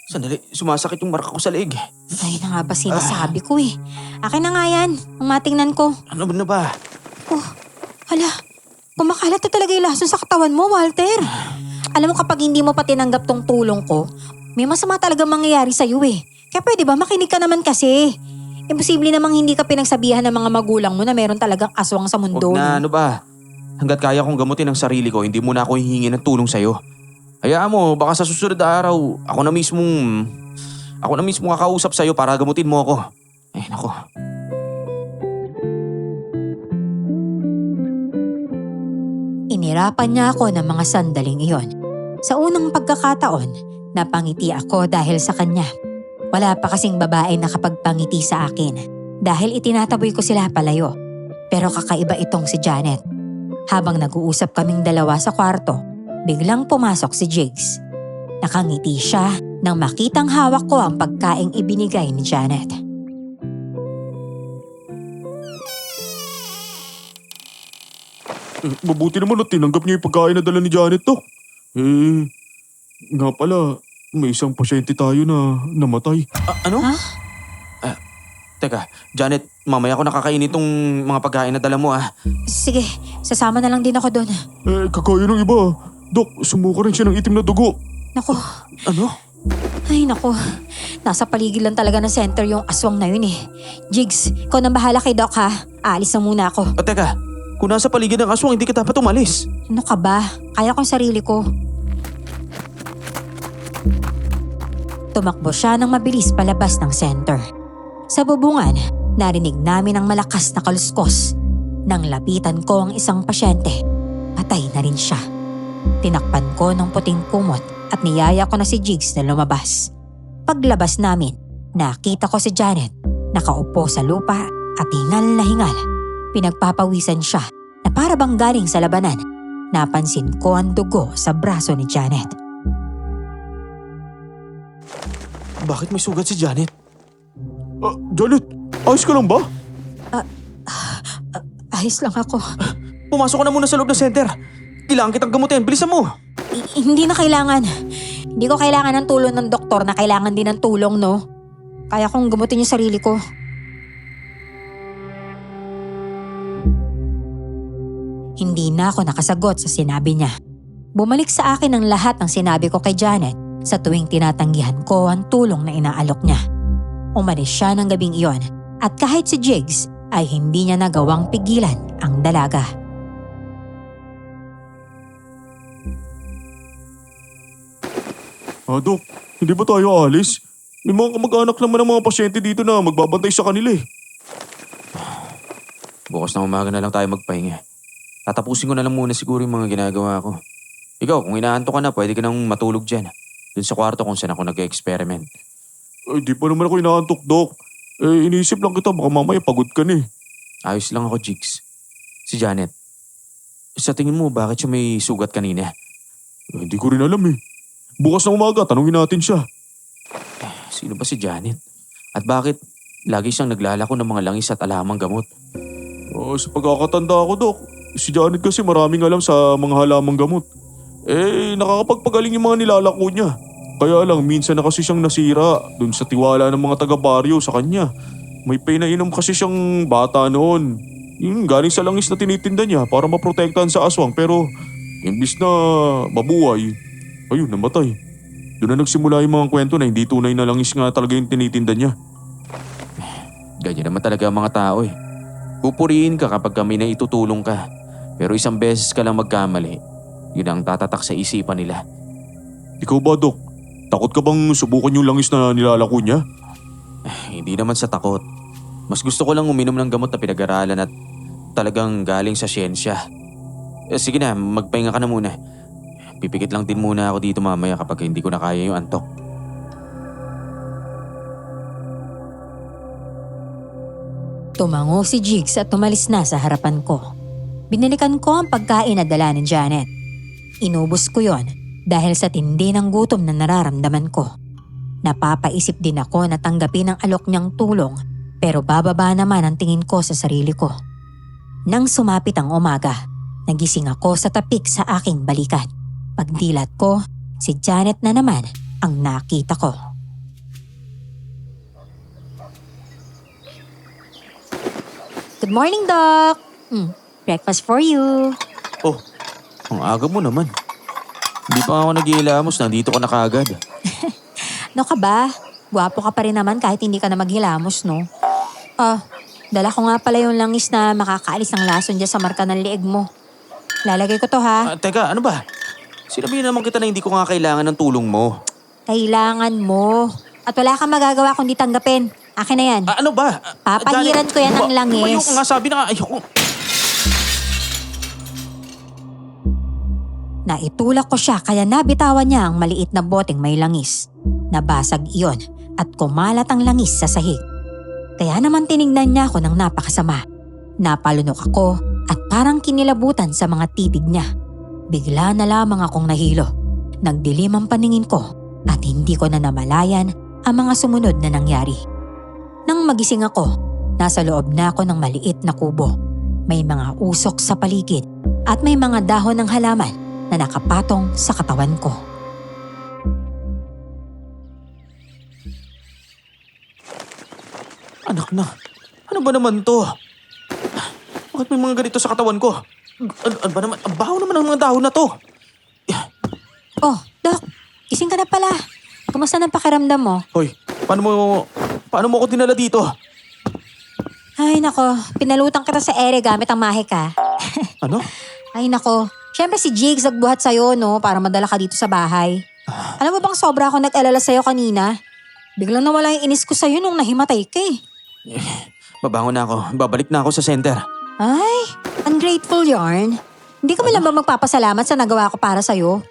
Sandali, sumasakit yung marka ko sa leeg. Ay na nga ba sinasabi ko eh. Akin na nga yan, ang matingnan ko. Ano ba na ba? Oh, hala. Kumakalat na talaga yung lason sa katawan mo, Walter. Alam mo kapag hindi mo pa tinanggap tong tulong ko, may masama talaga mangyayari sa'yo eh. Kaya pwede ba makinig ka naman kasi? Imposible namang hindi ka pinagsabihan ng mga magulang mo na meron talagang aswang sa mundo. Huwag na, ano ba? Hanggat kaya kong gamutin ang sarili ko, hindi mo na ako hihingi ng tulong sa'yo. Hayaan mo, baka sa susunod na araw, ako na mismong kakausap sa'yo para gamutin mo ako. Ay, nako. Inirapan niya ako ng mga sandaling iyon. Sa unang pagkakataon, napangiti ako dahil sa kanya. Wala pa kasing babae nakapagpangiti sa akin dahil itinataboy ko sila palayo. Pero kakaiba itong si Janet. Habang nag-uusap kaming dalawa sa kwarto, biglang pumasok si Jigs. Nakangiti siya nang makitang hawak ko ang pagkaing ibinigay ni Janet. Mabuti naman at tinanggap niya yung pagkain na dala ni Janet to. Nga pala, may isang pasyente tayo na namatay. Ano? Ha? Teka, Janet, mamaya ko nakakain itong mga pagkain na dala mo Sige, sasama na lang din ako doon. Kagaya ng iba. Dok, sumuka rin siya ng itim na dugo. Naku, Ano? ay naku. Nasa paligid lang talaga ng center yung aswang na yun eh. Jigs, ikaw nang bahala kay Doc ha. Aalis na muna ako. Teka, kung nasa paligid ng aswang, hindi ka dapat umalis. Ano ka ba? Kaya ko yung sarili ko. Tumakbo siya ng mabilis palabas ng center. Sa bubungan, narinig namin ang malakas na kaluskos. Nang lapitan ko ang isang pasyente, patay na rin siya. Tinakpan ko ng puting kumot at niyaya ko na si Jigs na lumabas. Paglabas namin, nakita ko si Janet, nakaupo sa lupa at hingal na hingal. Pinagpapawisan siya na para bang galing sa labanan. Napansin ko ang dugo sa braso ni Janet. Bakit may sugat si Janet? Janet, ayos ka lang ba? Ayos lang ako. Pumasok ka na muna sa loob ng center. Kailangan kitang gamutin. Bilisan mo. Hindi na kailangan. Hindi ko kailangan ng tulong ng doktor na kailangan din ng tulong, no? Kaya kong gamutin yung sarili ko. Hindi na ako nakasagot sa sinabi niya. Bumalik sa akin ang lahat ng sinabi ko kay Janet sa tuwing tinatanggihan ko ang tulong na inaalok niya. Umalis siya ng gabing iyon at kahit si Jigs ay hindi niya nagawang pigilan ang dalaga. Dok, hindi ba tayo aalis? May mga kamag-anak naman ng mga pasyente dito na magbabantay sa kanila eh. Bukas na umaga na lang tayo magpahinga. Tatapusin ko na lang muna siguro yung mga ginagawa ko. Ikaw, kung inaantok ka na, pwede ka nang matulog dyan. Dun sa kwarto kung saan ako nag-experiment. Di pa naman ako inaantok, Dok. Iniisip lang kita, baka mamaya pagod ka na eh. Ayos lang ako, Jigs. Si Janet. Sa tingin mo, bakit siya may sugat kanina? Hindi ko rin alam eh. Bukas na umaga, tanungin natin siya. Sino ba si Janet? At bakit lagi siyang naglalako ng mga langis at alamang gamot? Sa pagkakatanda ko, Dok, si Janet kasi maraming alam sa mga halamang gamot. Nakakapagpagaling yung mga nilalako niya. Kaya lang, minsan na kasi siyang nasira dun sa tiwala ng mga taga-baryo sa kanya. May pinainom kasi siyang bata noon. Yung galing sa langis na tinitinda niya para maprotektahan sa aswang pero imbis na mabuhay, ayun, namatay. Doon na nagsimula yung mga kwento na hindi tunay na langis nga talaga yung tinitinda niya. Ganyan naman talaga ang mga tao eh. Pupurihin ka kapag kami na itutulong ka. Pero isang beses ka lang magkamali, yun ang tatatak sa isipan nila. Ikaw ba, Dok? Takot ka bang subukan yung langis na nilalako niya? Hindi naman sa takot. Mas gusto ko lang uminom ng gamot na pinag-aralan at talagang galing sa siyensya. Sige na, magpahinga ka na muna. Pipikit lang din muna ako dito mamaya kapag hindi ko na kaya yung antok. Tumango si Jigs at tumalis na sa harapan ko. Binalikan ko ang pagkain na dala ni Janet. Inubos ko yon dahil sa tindi ng gutom na nararamdaman ko. Napapaisip din ako na tanggapin ang alok niyang tulong pero bababa naman ang tingin ko sa sarili ko. Nang sumapit ang umaga, nagising ako sa tapik sa aking balikat. Pagdilat ko, si Janet na naman ang nakita ko. Good morning, Doc! Breakfast for you. Oh, ang aga mo naman. Hindi pa ako naghihilamos, nandito ka na kaagad. Ano ka ba? Gwapo ka pa rin naman kahit hindi ka na maghilamos, no? Dala ko nga pala yung langis na makakaalis ng lason dyan sa marka ng lieg mo. Lalagay ko to ha. Teka, ano ba? Sinabihin naman kita na hindi ko nga kailangan ng tulong mo. Kailangan mo. At wala kang magagawa kundi tanggapin. Akin na yan. Ano ba? Papahiran ko yan ng langis. Ayoko nga, sabi na nga, ayoko. Naitulak ko siya kaya nabitawan niya ang maliit na boteng may langis. Nabasag iyon at kumalat ang langis sa sahig. Kaya naman tinignan niya ako ng napakasama. Napalunok ako at parang kinilabutan sa mga titig niya. Bigla na lamang akong nahilo. Nagdilim ang paningin ko at hindi ko na namalayan ang mga sumunod na nangyari. Nang magising ako, nasa loob na ako ng maliit na kubo. May mga usok sa paligid at may mga dahon ng halaman na nakapatong sa katawan ko. Anak na, ano ba naman to? Bakit may mga ganito sa katawan ko? Ano ba naman? Ang baho naman ng mga dahon na to. Oh, Doc, gising ka na pala. Kumusta ng pakiramdam mo? Hoy, paano mo ako dinala dito? Ay nako, pinalutang kita sa ere gamit ang mahika. Ano? Ay nako, syempre si Jigs nagbuhat sa'yo no, para madala ka dito sa bahay. Alam mo bang sobra ako nag-alala sa'yo kanina? Biglang nawala yung inis ko sa'yo nung nahimatay ka eh. Babangon na ako. Babalik na ako sa center. Ay, ungrateful yarn. Hindi ka man lang ba magpapasalamat sa nagawa ko para sa'yo?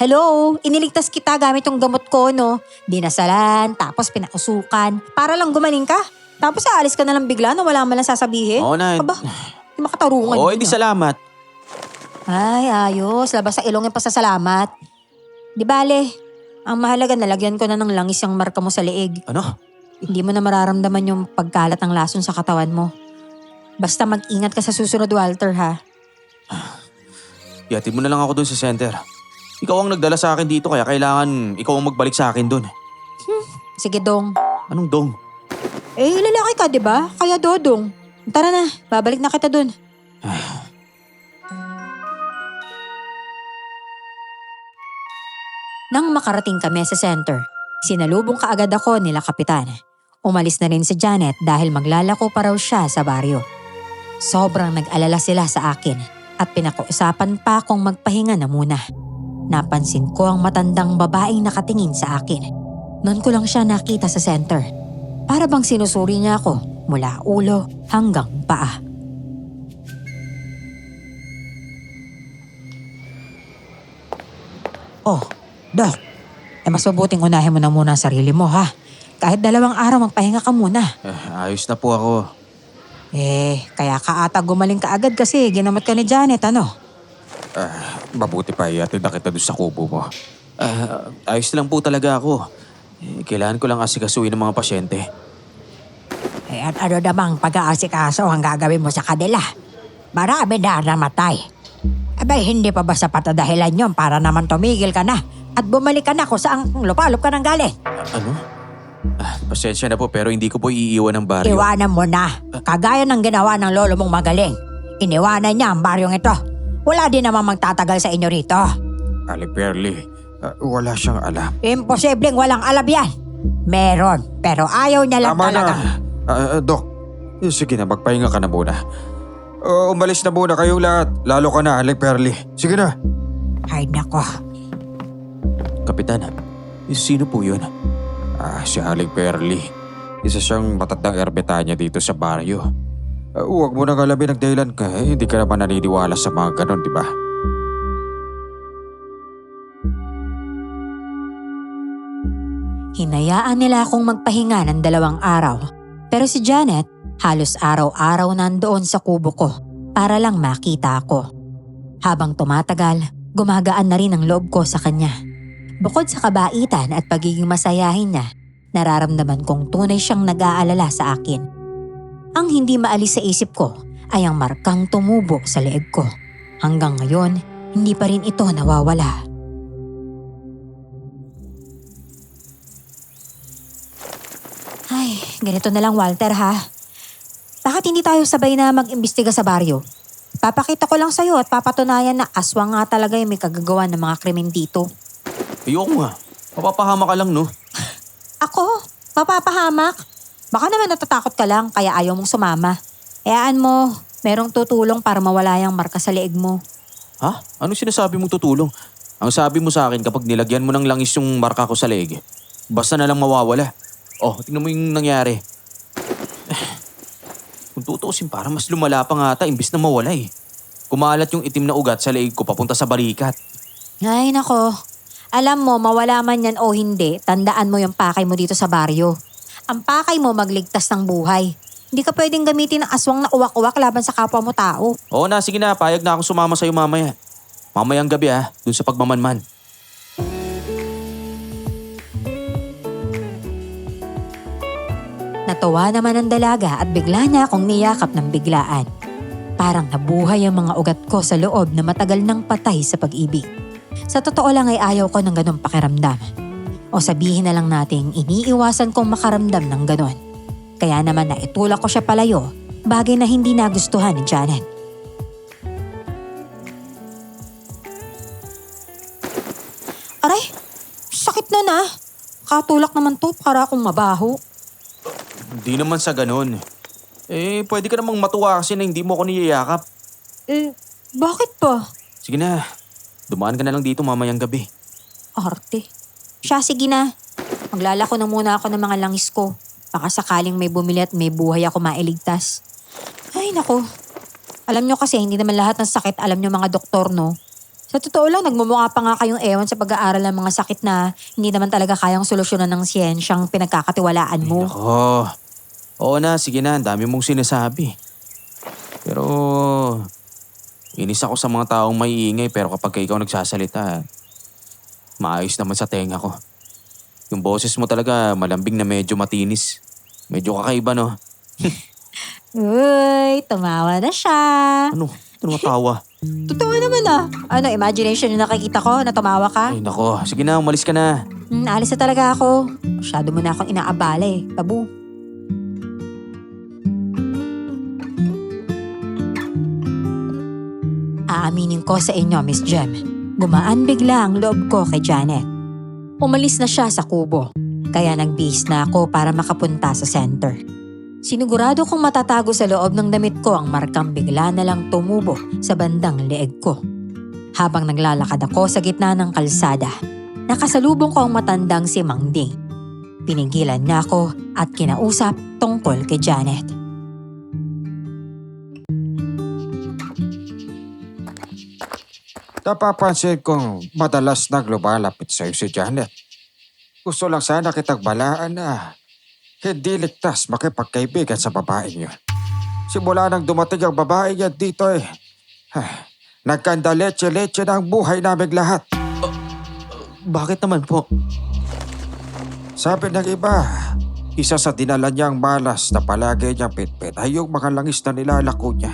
Hello, iniligtas kita gamit yung gamot ko, no? Dinasalan, tapos pinausukan, para lang gumaling ka. Tapos aalis ka na lang bigla na wala man lang sasabihin. Oo na. Aba, di makatarungan. Oo, yun, hindi ah. salamat. Ay, ayos. Labas sa ilong yung pasasalamat. Di bale, ang mahalaga nalagyan ko na ng langis yung marka mo sa leeg. Ano? Hindi mo na mararamdaman yung pagkalat ng lason sa katawan mo. Basta mag-ingat ka sa susunod, Walter, ha? Ihatid mo na lang ako dun sa center. Ikaw ang nagdala sa akin dito kaya kailangan ikaw ang magbalik sa akin dun. Sige, Dong. Anong dong? Eh, lalaki ka, di ba? Kaya Dodong. Tara na, babalik na kita dun. Nang makarating kami sa center, sinalubong kaagad ako nila Kapitan. Umalis na rin si Janet dahil maglalako pa raw siya sa baryo. Sobrang nag-alala sila sa akin at pinakuusapan pa akong magpahinga na muna. Napansin ko ang matandang babaeng nakatingin sa akin. Noon ko lang siya nakita sa center. Para bang sinusuri niya ako mula ulo hanggang paa. Oh, Doc. Mas mabuting unahin mo na muna ang sarili mo, ha? Kahit 2 araw magpahinga ka muna. Ayos na po ako. Kaya ka ata gumaling ka agad kasi ginamot ka ni Janet, ano? Mabuti pa iatid na kita doon sa kubo mo. Ayos lang po talaga ako. Kailangan ko lang asikasuin ng mga pasyente. At ano namang pag-aasikaso ang gagawin mo sa kanila? Marami na namatay. Abay, hindi pa ba sapat na dahilan yun para naman tumigil ka na at bumalik ka na kung saan lupalop ka nang galing? Ano? Pasensya na po pero hindi ko po iiwan ng baryo. Iwanan mo na. Kagaya ng ginawa ng lolo mong magaling. Iniwanan niya ang baryong ito. Wala din naman magtatagal sa inyo rito. Aling Perli, wala siyang alam. Imposibleng walang alam yan. Meron, pero ayaw niya lang Tama talaga. na. Dok, sige na, magpahinga ka na muna. Umalis na muna kayong lahat. Lalo ka na, Aling Perli. Sige na. Ay nako. Kapitan, sino po yun? Si Aling Perli. Isa siyang matatang erbetanya dito sa baryo. Huwag mo nang alamin ng dahilan ka. Hindi ka naman naniniwala sa mga ganon, di ba? Hinayaan nila akong magpahinga ng 2 araw. Pero si Janet, halos araw-araw nandoon sa kubo ko para lang makita ako. Habang tumatagal, gumagaan na rin ang loob ko sa kanya. Bukod sa kabaitan at pagiging masayahin niya, nararamdaman kong tunay siyang nag-aalala sa akin. Ang hindi maalis sa isip ko ay ang markang tumubo sa leeg ko. Hanggang ngayon, hindi pa rin ito nawawala. Ay, ganito na lang Walter ha. Bakit hindi tayo sabay na mag-imbestiga sa baryo? Papakita ko lang sa'yo at papatunayan na aswang nga talaga yung may kagagawa ng mga krimen dito. Ayoko nga. Mapapahama ka lang, no? Ako? Mapapahamak? Baka naman natatakot ka lang kaya ayaw mong sumama. Hayaan mo, merong tutulong para mawala yung marka sa leeg mo. Ha? Anong sinasabi mong tutulong? Ang sabi mo sa akin kapag nilagyan mo ng langis yung marka ko sa leeg, basta na lang mawawala. Oh, tingnan mo yung nangyari. Kung tutuusin parang mas lumala pa nga ata imbis na mawala eh. Kumalat yung itim na ugat sa leeg ko papunta sa balikat. Ay nako, alam mo mawala man yan o hindi, tandaan mo yung pakay mo dito sa baryo. Ang pakay mo magligtas ng buhay. Hindi ka pwedeng gamitin ng aswang na uwak-uwak laban sa kapwa mo tao. Oo na, sige na, payag na akong sumama sa'yo mamaya. Mamayang gabi dun sa pagmamanman. Natuwa naman ang dalaga at bigla niya akong niyakap ng biglaan. Parang nabuhay ang mga ugat ko sa loob na matagal nang patay sa pag-ibig. Sa totoo lang ay ayaw ko ng ganong pakiramdam. O sabihin na lang nating iniiwasan kong makaramdam ng ganon. Kaya naman naitulak ko siya palayo, bagay na hindi nagustuhan ni Janet. Aray, sakit na na. Katulak naman to para akong mabaho. Hindi naman sa ganun. Pwede ka namang matuwa kasi na hindi mo ako niyayakap. Bakit pa? Sige na, dumaan ka na lang dito mamayang gabi. Arte. Siya, sige na. Maglalako na muna ako ng mga langis ko. Baka sakaling may bumili at may buhay ako mailigtas. Ay, nako. Alam nyo kasi, hindi naman lahat ng sakit alam nyo mga doktor, no? Sa totoo lang, nagmumukha pa nga kayong ewan sa pag-aaral ng mga sakit na hindi naman talaga kayang solusyonan ng siyensyang pinagkakatiwalaan mo. Nako. Oo na, sige na, ang dami mong sinasabi. Pero, inis ako sa mga taong maiingay pero kapag ikaw nagsasalita, maayos naman sa tenga ko. Yung boses mo talaga malambing na medyo matinis. Medyo kakaiba, no? Uy, tumawa na siya. Ano? Ano matawa? Totoo naman ah. Ano, imagination yung nakikita ko na tumawa ka? Ay nako, sige na, umalis ka na. Alis na talaga ako. Masyado mo na akong inaabala eh. Tabu. Aaminin ko sa inyo, Miss Jem. Gumaan bigla ang loob ko kay Janet. Umalis na siya sa kubo. Kaya nagbihis na ako para makapunta sa center. Sinigurado kong matatago sa loob ng damit ko ang markang bigla na lang tumubo sa bandang leeg ko. Habang naglalakad ako sa gitna ng kalsada, nakasalubong ko ang matandang si Mang Ding. Pinigilan niya ako at kinausap tungkol kay Janet. Napapansin kong madalas nang lumalapit sa'yo si Janet. Gusto lang sana kitang balaan na hindi ligtas makipagkaibigan sa babaeng yun. Simula nang dumating ang babae yan dito nagkanda leche-leche na ang buhay naming lahat. Bakit naman po? Sabi ng iba, isa sa dinala niyang malas na palagi niyang pitpit ay yung mga langis na nilalako niya.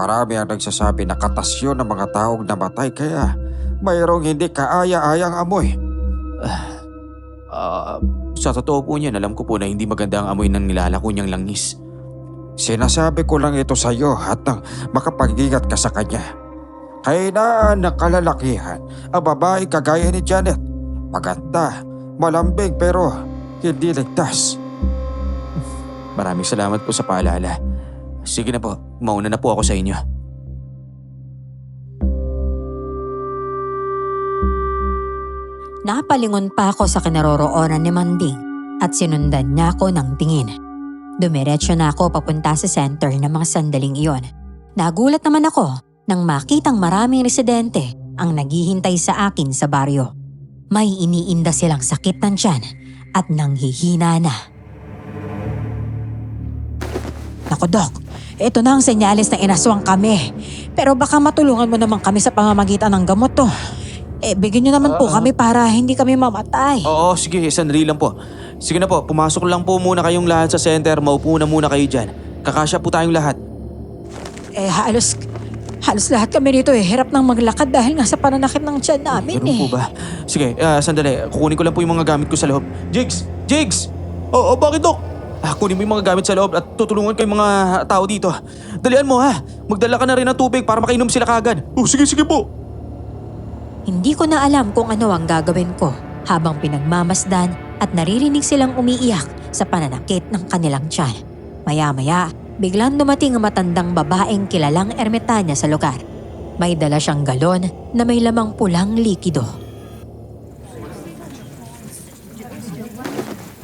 Marami ang nagsasabi na katas yun ng mga taong namatay kaya mayroong hindi kaaya-ayang amoy. Sa totoo po niyan, alam ko po na hindi maganda ang amoy ng nilalako niyang langis. Sinasabi ko lang ito sa iyo at nang makapag-ingat ka sa kanya. Kainaan ng kalalakihan ang babae kagaya ni Janet. Maganda, malambing pero hindi ligtas. Maraming salamat po sa paalala. Sige na po, mauna na po ako sa inyo. Napalingon pa ako sa kinaroroonan ni Manding at sinundan niya ako ng tingin. Dumiretso na ako papunta sa center ng mga sandaling iyon. Nagulat naman ako nang makitang maraming residente ang naghihintay sa akin sa baryo. May iniinda silang sakit ng tiyan at nanghihina na. Naku Dok, ito na ang senyales na inaswang kami. Pero baka matulungan mo naman kami sa pamamagitan ng gamot to. Bigyan niyo naman po kami para hindi kami mamatay. Oo, sige, sandali lang po. Sige na po, pumasok lang po muna kayong lahat sa center. Maupo na muna kayo dyan. Kakasya po tayong lahat. Halos lahat kami dito hirap nang maglakad dahil nga sa pananakit ng tiyan namin Ganun po ba? Sige, sandali. Kukunin ko lang po yung mga gamit ko sa loob. Jigs! Jigs! Oo, bakit Dok? Kunin mo yung mga gamit sa loob at tutulungan ko yung mga tao dito. Dalian mo ha. Magdala ka na rin ng tubig para makainom sila kagad. Oh, sige po. Hindi ko na alam kung ano ang gagawin ko habang pinagmamasdan at naririnig silang umiiyak sa pananakit ng kanilang tiyan. Maya-maya, biglang dumating ang matandang babaeng kilalang ermitanya sa lugar. May dala siyang galon na may lamang pulang likido.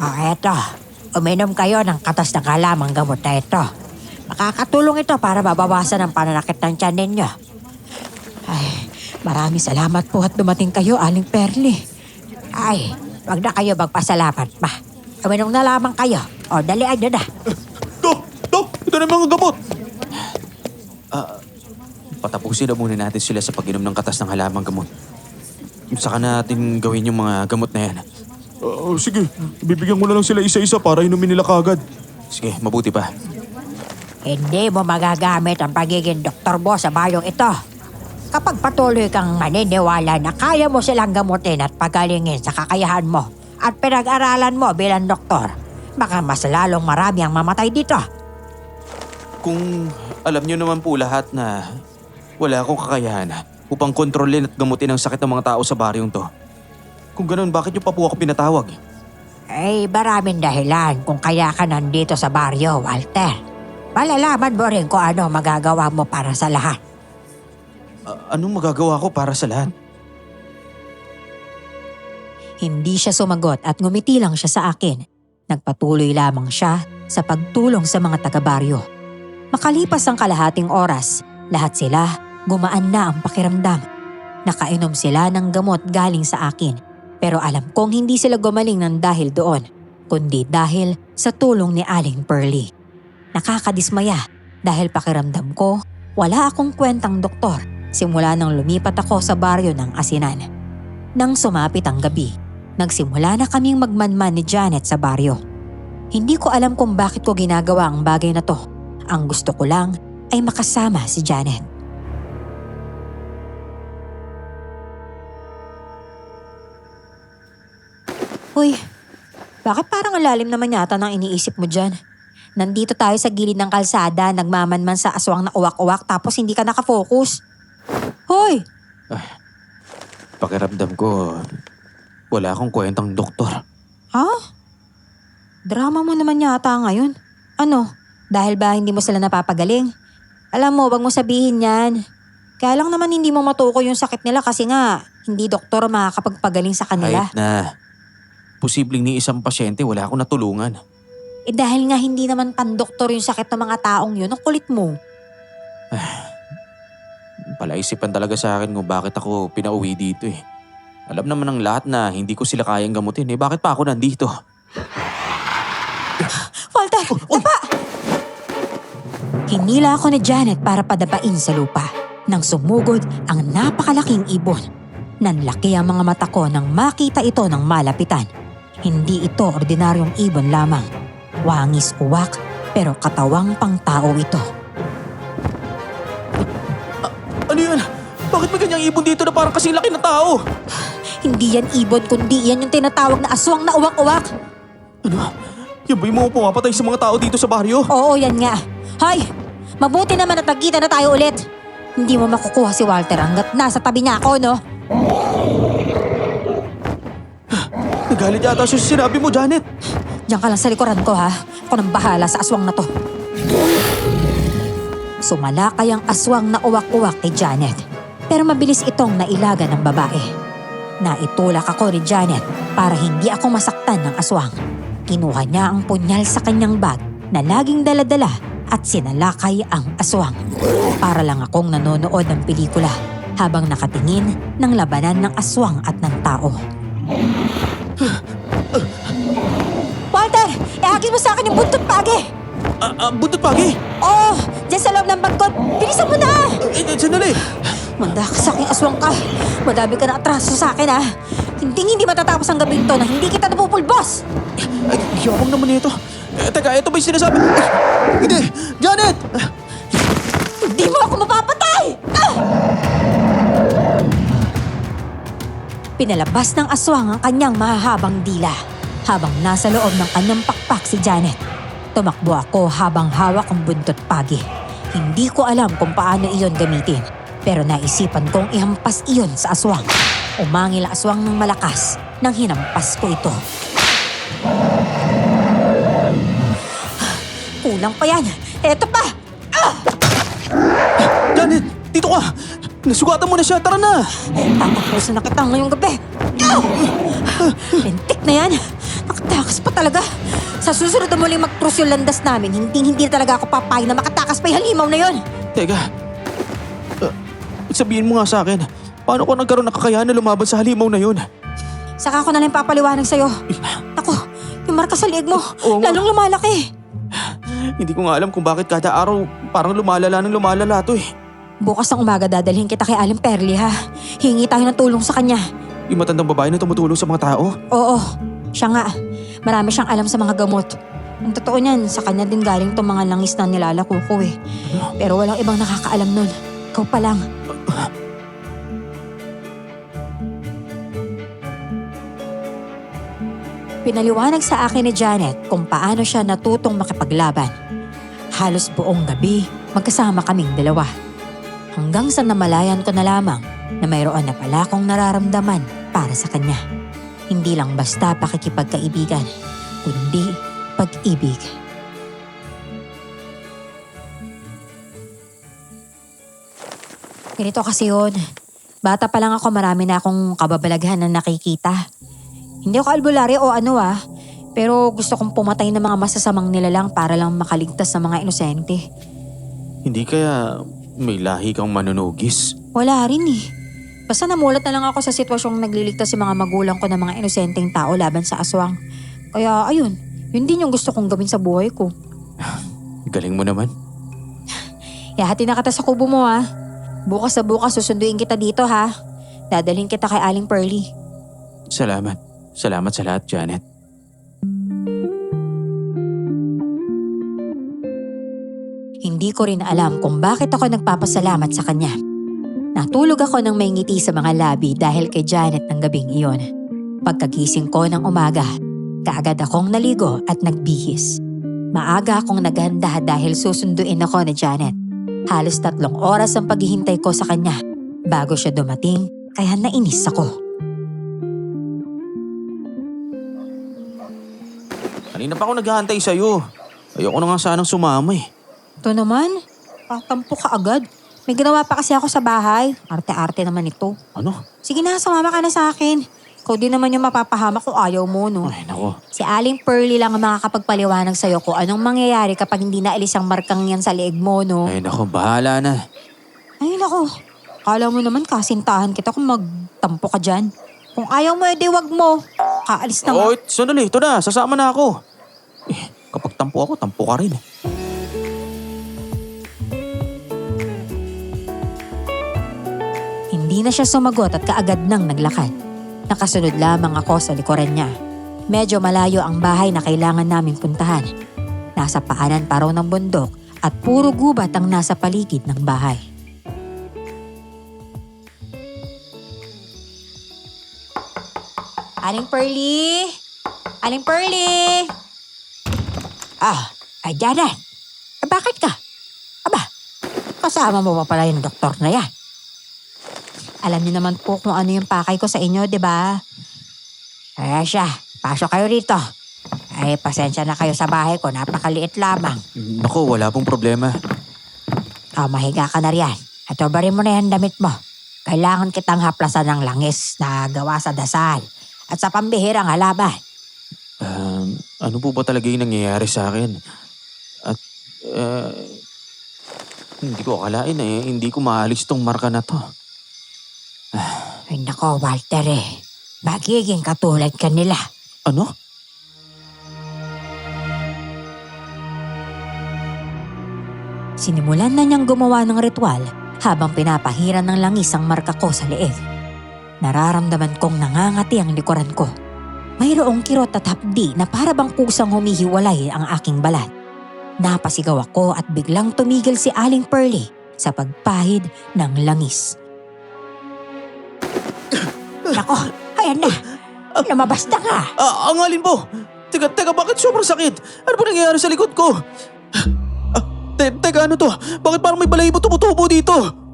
Eto. Uminom kayo ng katas na kalamang gamot na ito. Makakatulong ito para mabawasan ang pananakit ng tiyan ninyo. Ay, maraming salamat po at dumating kayo, Aling Perli. Ay, wag na kayo magpasalamat pa. Uminom na lamang kayo. O, dalian nyo na. Dok, ito na yung mga gamot. Patapusin na muna natin sila sa pag-inom ng katas ng halamang gamot. Saka natin gawin yung mga gamot na yan. Sige, bibigyan ko na lang sila isa-isa para inumin nila kagad. Sige, mabuti pa. Hindi mo magagamit ang pagiging doktor mo sa bayong ito. Kapag patuloy kang maniniwala na kaya mo silang gamutin at pagalingin sa kakayahan mo at pinag-aralan mo bilang doktor, Baka mas lalong marami ang mamatay dito. Kung alam niyo naman po lahat na wala akong kakayahan upang kontrolin at gamutin ang sakit ng mga tao sa baryong to. Kung ganun, bakit niyo pa po ako pinatawag? Maraming dahilan kung kaya ka nandito sa baryo, Walter. Malalaman mo rin kung ano magagawa mo para sa lahat. Anong magagawa ko para sa lahat? Hindi siya sumagot at ngumiti lang siya sa akin. Nagpatuloy lamang siya sa pagtulong sa mga taga-baryo. Makalipas ang kalahating oras, lahat sila gumaan na ang pakiramdam. Nakainom sila ng gamot galing sa akin. Pero alam kong hindi sila gumaling ng dahil doon, kundi dahil sa tulong ni Aling Pearly. Nakakadismaya dahil pakiramdam ko wala akong kwentang doktor simula nang lumipat ako sa baryo ng Asinan. Nang sumapit ang gabi, nagsimula na kaming magmanman ni Janet sa baryo. Hindi ko alam kung bakit ko ginagawa ang bagay na to. Ang gusto ko lang ay makasama si Janet. Uy, bakit parang ang lalim naman yata ng iniisip mo dyan? Nandito tayo sa gilid ng kalsada, nagmamanman sa aswang na uwak-uwak tapos hindi ka nakafocus. Hoy! Pakiramdam ko, wala akong kwentang doktor. Ha? Drama mo naman yata ngayon. Ano? Dahil ba hindi mo sila napapagaling? Alam mo, wag mo sabihin yan. Kaya lang naman hindi mo matukoy yung sakit nila kasi nga hindi doktor makakapagpagaling sa kanila. Kahit na posibleng ni isang pasyente, wala akong natulungan. Dahil nga hindi naman pandoktor yung sakit ng mga taong yun, ang kulit mo. Palaisipan talaga sa akin kung bakit ako pinauwi dito eh. Alam naman ng lahat na hindi ko sila kayang gamutin eh. Bakit pa ako nandito? Walter, dapa! Hinila ako ni Janet para padapain sa lupa. Nang sumugod ang napakalaking ibon. Nanlaki ang mga mata ko nang makita ito ng malapitan. Hindi ito ordinaryong ibon lamang. Wangis uwak pero katawang pang tao ito. Ano yun? Bakit may ganyang ibon dito na parang kasing laki ng tao? Hindi yan ibon kundi yan yung tinatawag na aswang na uwak-uwak. Ano? Yan ba yung mga pumapatay sa mga tao dito sa baryo? Oo, yan nga. Hoy! Mabuti naman at nagkita na tayo ulit. Hindi mo makukuha si Walter hanggat nasa tabi niya ako, no? Nagalit yata siya sa sinabi mo, Janet. Diyan ka lang sa likuran ko, ha? Ako nang bahala sa aswang na to. Sumalakay ang aswang na uwak-uwak kay Janet. Pero mabilis itong nailaga ng babae. Naitulak ako ni Janet para hindi ako masaktan ng aswang. Kinuha niya ang punyal sa kanyang bag na laging dala-dala at sinalakay ang aswang. Para lang akong nanonood ng pelikula habang nakatingin ng labanan ng aswang at ng tao. Walter! Ihagis mo sa akin yung buntot pagi! Buntot pagi? Oo! Diyan sa loob ng bag ko! Bilisan mo na! Sandali! Manda ka sa aking aswang ka! Madami ka na atraso sa akin, ha? Hindi matatapos ang gabing to na hindi kita napupulbos! Ay, yabang naman ito. Teka, ito ba yung sinasabi? Hindi! Janet! Hindi mo ako mapapatay! Pinalabas ng aswang ang kanyang mahahabang dila habang nasa loob ng kanyang pakpak si Janet. Tumakbo ako habang hawak ang buntot pagi. Hindi ko alam kung paano iyon gamitin pero naisipan kong ihampas iyon sa aswang. Umangil ang aswang ng malakas nang hinampas ko ito. Kulang pa yan! Eto pa! Janet! Dito ka! Nasugatan mo na siya! Tara na! Tatapusin na kita ngayong gabi! Lintik na yan! Nakatakas pa talaga! Sa susunod na muling mag-cruise yung landas namin, hindi talaga ako papayag na makatakas pa yung halimaw na yon! Teka. Sabihin mo nga sa akin, paano ko nagkaroon ng kakayahan na lumaban sa halimaw na yun? Saka ko na lang papaliwanag sa'yo. Ako, yung marka sa liig mo, Oo nga. lalong lumalaki. Hindi ko nga alam kung bakit kada araw parang lumalala to eh. Bukas ng umaga dadalhin kita kay Aling Pearly, ha? Hingi tayo ng tulong sa kanya. Yung matandang babae na tumutulong sa mga tao. Oo, siya nga. Marami siyang alam sa mga gamot. Ang totoo niyan, sa kanya din galing tong mga langis na nilalako ko eh. Pero walang ibang nakakaalam nun. Ikaw pa lang. Pinaliwanag sa akin ni Janet kung paano siya natutong makipaglaban. Halos buong gabi, magkasama kaming dalawa. Hanggang sa namalayan ko na lamang na mayroon na pala akong nararamdaman para sa kanya. Hindi lang basta pakikipagkaibigan, kundi pag-ibig. Ganito kasi yun. Bata pa lang ako, marami na akong kababalaghan na nakikita. Hindi ako albularyo o ano pero gusto kong pumatay ng mga masasamang nilalang para lang makaligtas sa mga inosente. Hindi kaya may lahi kang manunugis? Wala rin eh. Basta namulat na lang ako sa sitwasyong nagliligtas si mga magulang ko ng mga inosenteng tao laban sa aswang. Kaya ayun, yun din yung gusto kong gawin sa buhay ko. Galing mo naman. Ihati na kita sa kubo mo Bukas sa bukas susunduin kita dito Dadalhin kita kay Aling Pearly. Salamat. Salamat sa lahat, Janet. Hindi ko rin alam kung bakit ako nagpapasalamat sa kanya. Natulog ako ng may ngiti sa mga labi dahil kay Janet ng gabing iyon. Pagkagising ko ng umaga, kaagad akong naligo at nagbihis. Maaga akong naghanda dahil susunduin ako ni Janet. Halos 3 oras ang paghihintay ko sa kanya bago siya dumating, kaya nainis ako. Kanina pa ako naghahantay sa'yo. Ayoko na nga sanang sumama eh. Ito naman, patampo ka agad. May ginawa pa kasi ako sa bahay. Arte-arte naman ito. Ano? Sige na, sumama ka na sa akin. Ikaw din naman yung mapapahamak kung ayaw mo, no? Ay, nako. Si Aling Pearly lang ang makakapagpaliwanag sa'yo kung anong mangyayari kapag hindi naalis ang markang yan sa leeg mo, no? Ay, nako. Bahala na. Ay, nako. Kala mo naman kasintahan kita kung magtampo ka dyan. Kung ayaw mo, edi wag mo. Kaalis na nga. Oy, sandali. Ito na. Sasama na ako. Kapag tampo ako, tampo ka rin. Hindi na siya sumagot at kaagad nang naglakad. Nakasunod lamang ako sa likuran niya. Medyo malayo ang bahay na kailangan naming puntahan. Nasa paanan pa raw ng bundok at puro gubat ang nasa paligid ng bahay. Aling Pearly! Aling Pearly! Ay Janet, bakit ka? Aba, kasama mo pa pala yung doktor na yan. Alam niyo naman po kung ano yung pakay ko sa inyo, di ba? Kaya siya, pasok kayo rito. Ay, pasensya na kayo sa bahay ko, napakaliit lamang. Nako, wala pong problema. Mahiga ka na riyan. At ubarin mo na yan damit mo. Kailangan kitang haplasan ng langis na gawa sa dasal at sa pambihirang halaman. Ano po ba talaga yung nangyayari sa akin? At, hindi ko akalain hindi ko maalis tong marka na to. Ay nako, Walter magiging katulad ka nila. Ano? Sinimulan na niyang gumawa ng ritual habang pinapahiran ng langis ang marka ko sa leeg. Nararamdaman kong nangangati ang likuran ko. Mayroong kirot at hapdi na para bang kusang humihiwalay ang aking balat. Napasigaw ako at biglang tumigil si Aling Pearly sa pagpahid ng langis. Nako, ayan na. Lumabas na ka. Ang alin po? Teka, bakit sobrang sakit? Ano ba nangyayari sa likod ko? Teka, ano to? Bakit parang may balahibo tumutubo dito?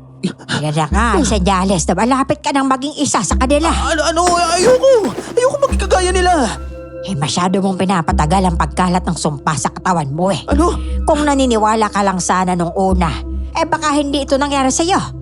Ayan na ka, senyales na malapit ka nang maging isa sa kanila. Ayoko magkagaya nila. Masyado mong pinapatagal ang pagkalat ng sumpa sa katawan mo Ano? Kung naniniwala ka lang sana nung una, baka hindi ito nangyari sa'yo.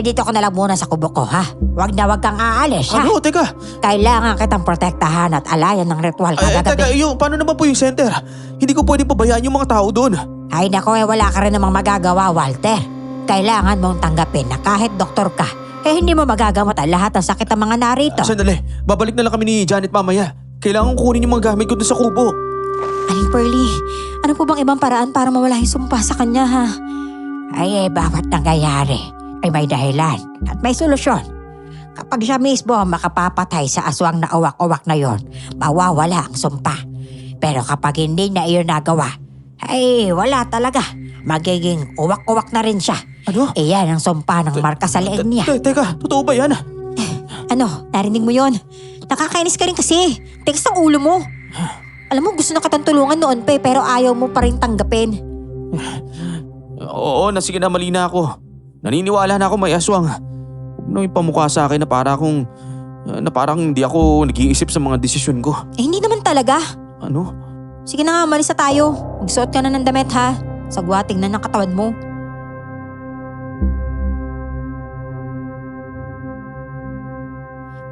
Dito ka na lang muna sa kubo ko, ha? Huwag na huwag kang aalis, ha? Ano? Teka. Kailangan kitang protektahan at alayan ng ritual kada gabi. Paano naman po yung center? Hindi ko pwede pabayaan yung mga tao doon. Ay nako, wala ka rin namang magagawa, Walter. Kailangan mong tanggapin na kahit doktor ka, hindi mo magagamot ang lahat ng sakit ng mga narito. Sandali, babalik na lang kami ni Janet mamaya. Kailangan kunin yung mga gamit ko doon sa kubo. Aling Pearly, ano po bang ibang paraan para mawala yung sumpa sa kanya, ha? Bawat nangyayari ay may dahilan at may solusyon. Kapag siya mismo ang makapapatay sa aswang na uwak-uwak na yon, mawawala ang sumpa. Pero kapag hindi niya iyon nagawa, wala talaga. Magiging uwak-uwak na rin siya. Ano? Iyan ang sumpa ng marka sa leeg niya. Teka, totoo ba yan? Ano, narinig mo yon? Nakakainis ka rin kasi. Tigas ng ulo mo. Alam mo, gusto na kitang tulungan noon pa pero ayaw mo pa rin tanggapin. Oo, sige na, mali na ako. Naniniwala na ako may aswang. Huwag nang ipamukha sa akin na parang hindi ako nag-iisip sa mga desisyon ko. Hindi naman talaga. Ano? Sige na nga, malis na tayo. Magsuot ka na ng damit ha. Sagwa, tingnan ng katawan mo.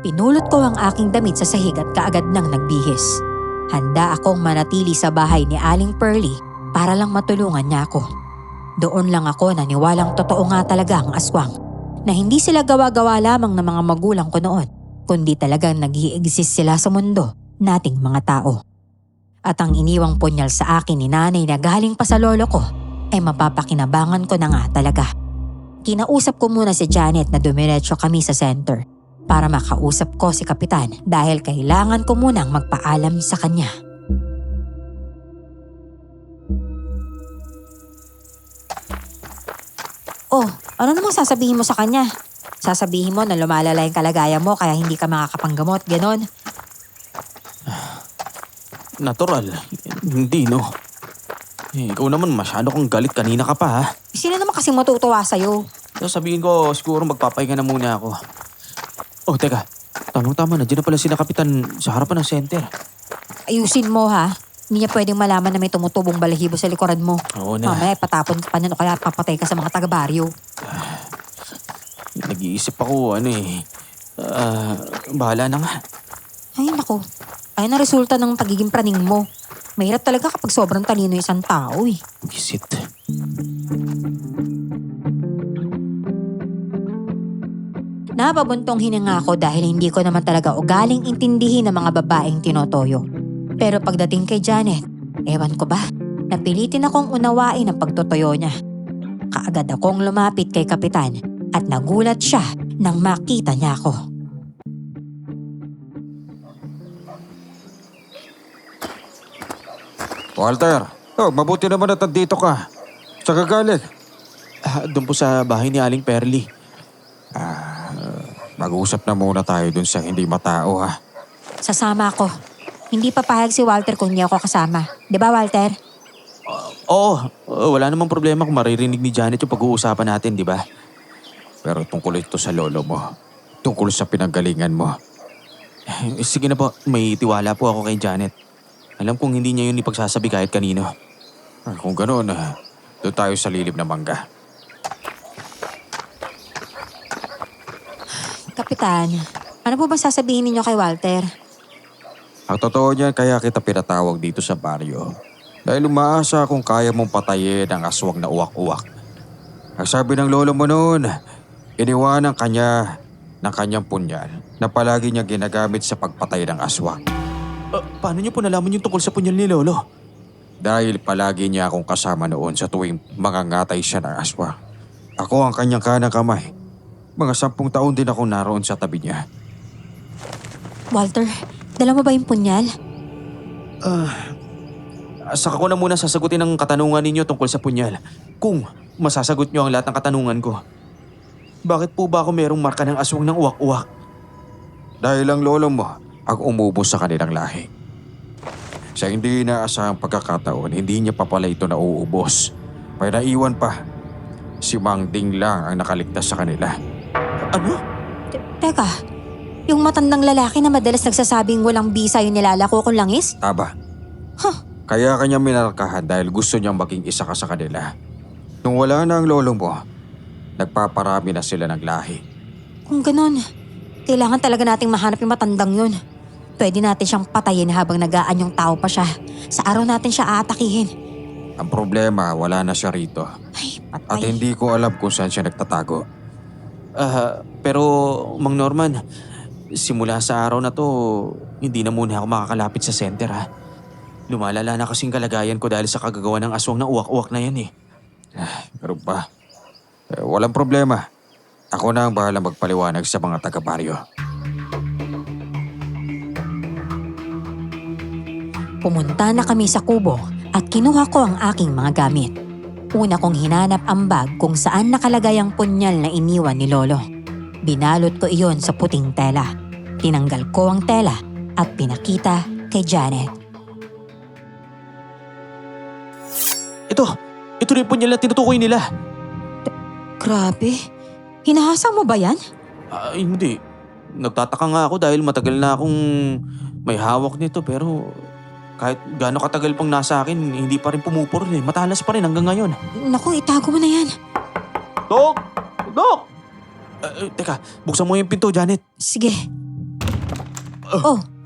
Pinulot ko ang aking damit sa sahig at kaagad nang nagbihis. Handa akong manatili sa bahay ni Aling Pearly para lang matulungan niya ako. Doon lang ako naniwalang totoo nga talaga ang aswang. Na hindi sila gawa-gawa lamang ng mga magulang ko noon, kundi talagang nag-i-exist sila sa mundo nating mga tao. At ang iniwang punyal sa akin ni nanay na galing pa sa lolo ko ay mapapakinabangan ko na nga talaga. Kinausap ko muna si Janet na dumiretso kami sa center para makausap ko si Kapitan dahil kailangan ko munang magpaalam sa kanya. Oh, ano namang sasabihin mo sa kanya? Sasabihin mo na lumalala yung kalagayan mo kaya hindi ka makakapanggamot, ganon? Natural. Hindi, no? Ikaw naman masyado kang galit kanina ka pa, ha? Sino naman kasing matutuwa sa'yo? Sasabihin ko, siguro magpapahinga na muna ako. Oh, teka. Tama na. Diyan na pala sila Kapitan sa harapan ng center. Ayusin mo ha. Hindi niya pwedeng malaman na may tumutubong balahibo sa likuran mo. Oo na. Mamaya patapon ka pa niyan o kaya papatay ka sa mga taga-baryo. Nag-iisip ako, bahala na nga. Ay nako. Ayun ang resulta ng pagiging praning mo. Mahirap talaga kapag sobrang talino yung isang tao eh. Visit. Napabuntong hininga ako dahil hindi ko naman talaga ugaling intindihin ng mga babaeng tinotoyo. Pero pagdating kay Janet, ewan ko ba, napilitin akong unawain ang pagtotoyo niya. Kaagad akong lumapit kay Kapitan at nagulat siya nang makita niya ako. Walter, mabuti naman at dito ka. Sa gagaling. Doon po sa bahay ni Aling Pearly. Mag-usap na muna tayo dun sa hindi matao ha. Sasama ako. Hindi papayag si Walter kung hindi ako kasama. Di ba Walter? Oo, wala namang problema kung maririnig ni Janet yung pag-uusapan natin, di ba? Pero tungkol ito sa lolo mo. Tungkol sa pinanggalingan mo. Sige na po, may tiwala po ako kay Janet. Alam kong hindi niya yun ipagsasabi kahit kanino. Kung ganoon, doon tayo sa lilim na mangga. Kapitan, ano po ba sasabihin ninyo kay Walter? Ang totoo niyan, kaya kita pinatawag dito sa baryo. Dahil umaasa kung kaya mong patayin ang aswang na uwak-uwak. Ang sabi ng lolo mo noon, iniwanan kanya ng kanyang punyal na palagi niya ginagamit sa pagpatay ng aswang. Paano niyo po nalaman yung tungkol sa punyal ni Lolo? Dahil palagi niya akong kasama noon sa tuwing mangangatay siya ng aswang. Ako ang kanyang kanang kamay. Mga 10 taon din ako naroon sa tabi niya. Walter, dala mo ba yung punyal? Saka ko na muna sasagutin ang katanungan ninyo tungkol sa punyal. Kung masasagot niyo ang lahat ng katanungan ko. Bakit po ba ako merong marka ng aswang ng uwak-uwak? Dahil ang lolo mo ang umubos sa kanilang lahi. Sa hindi inaasahang pagkakataon, hindi niya pa pala ito nauubos. May naiwan pa. Si Mang Ding lang ang nakaligtas sa kanila. Ano? Teka, yung matandang lalaki na madalas nagsasabing walang bisa yung nilalako kong langis? Aba. Kaya kanya minarkahan dahil gusto niyang maging isa ka sa kanila. Nung wala na ang lolo mo, nagpaparami na sila ng lahi. Kung ganun, kailangan talaga nating mahanap yung matandang yun. Pwede natin siyang patayin habang nagaan yung tao pa siya. Sa araw natin siya aatakihin. Ang problema, wala na siya rito. Ay, At patay. hindi ko alam kung saan siya nagtatago. Pero Mang Norman, simula sa araw na to, hindi na muna ako makakalapit sa center ha. Lumalala na kasing kalagayan ko dahil sa kagagawa ng aswang na uwak-uwak na yan eh. Pero ba? Walang problema. Ako na ang bahala magpaliwanag sa mga taga-baryo. Pumunta na kami sa kubo at kinuha ko ang aking mga gamit. Una kong hinanap ang bag kung saan nakalagay ang punyal na iniwan ni Lolo. Binalot ko iyon sa puting tela. Tinanggal ko ang tela at pinakita kay Janet. Ito rin po nila tinutukoy nila. Grabe, hinahasa mo ba yan? Hindi. Nagtataka nga ako dahil matagal na akong may hawak nito pero kahit gaano katagal pang nasa akin, hindi pa rin pumupurol eh. Matalas pa rin hanggang ngayon. Naku, itago mo na yan. Dok! Dok! Teka, buksan mo yung pinto, Janet. Sige.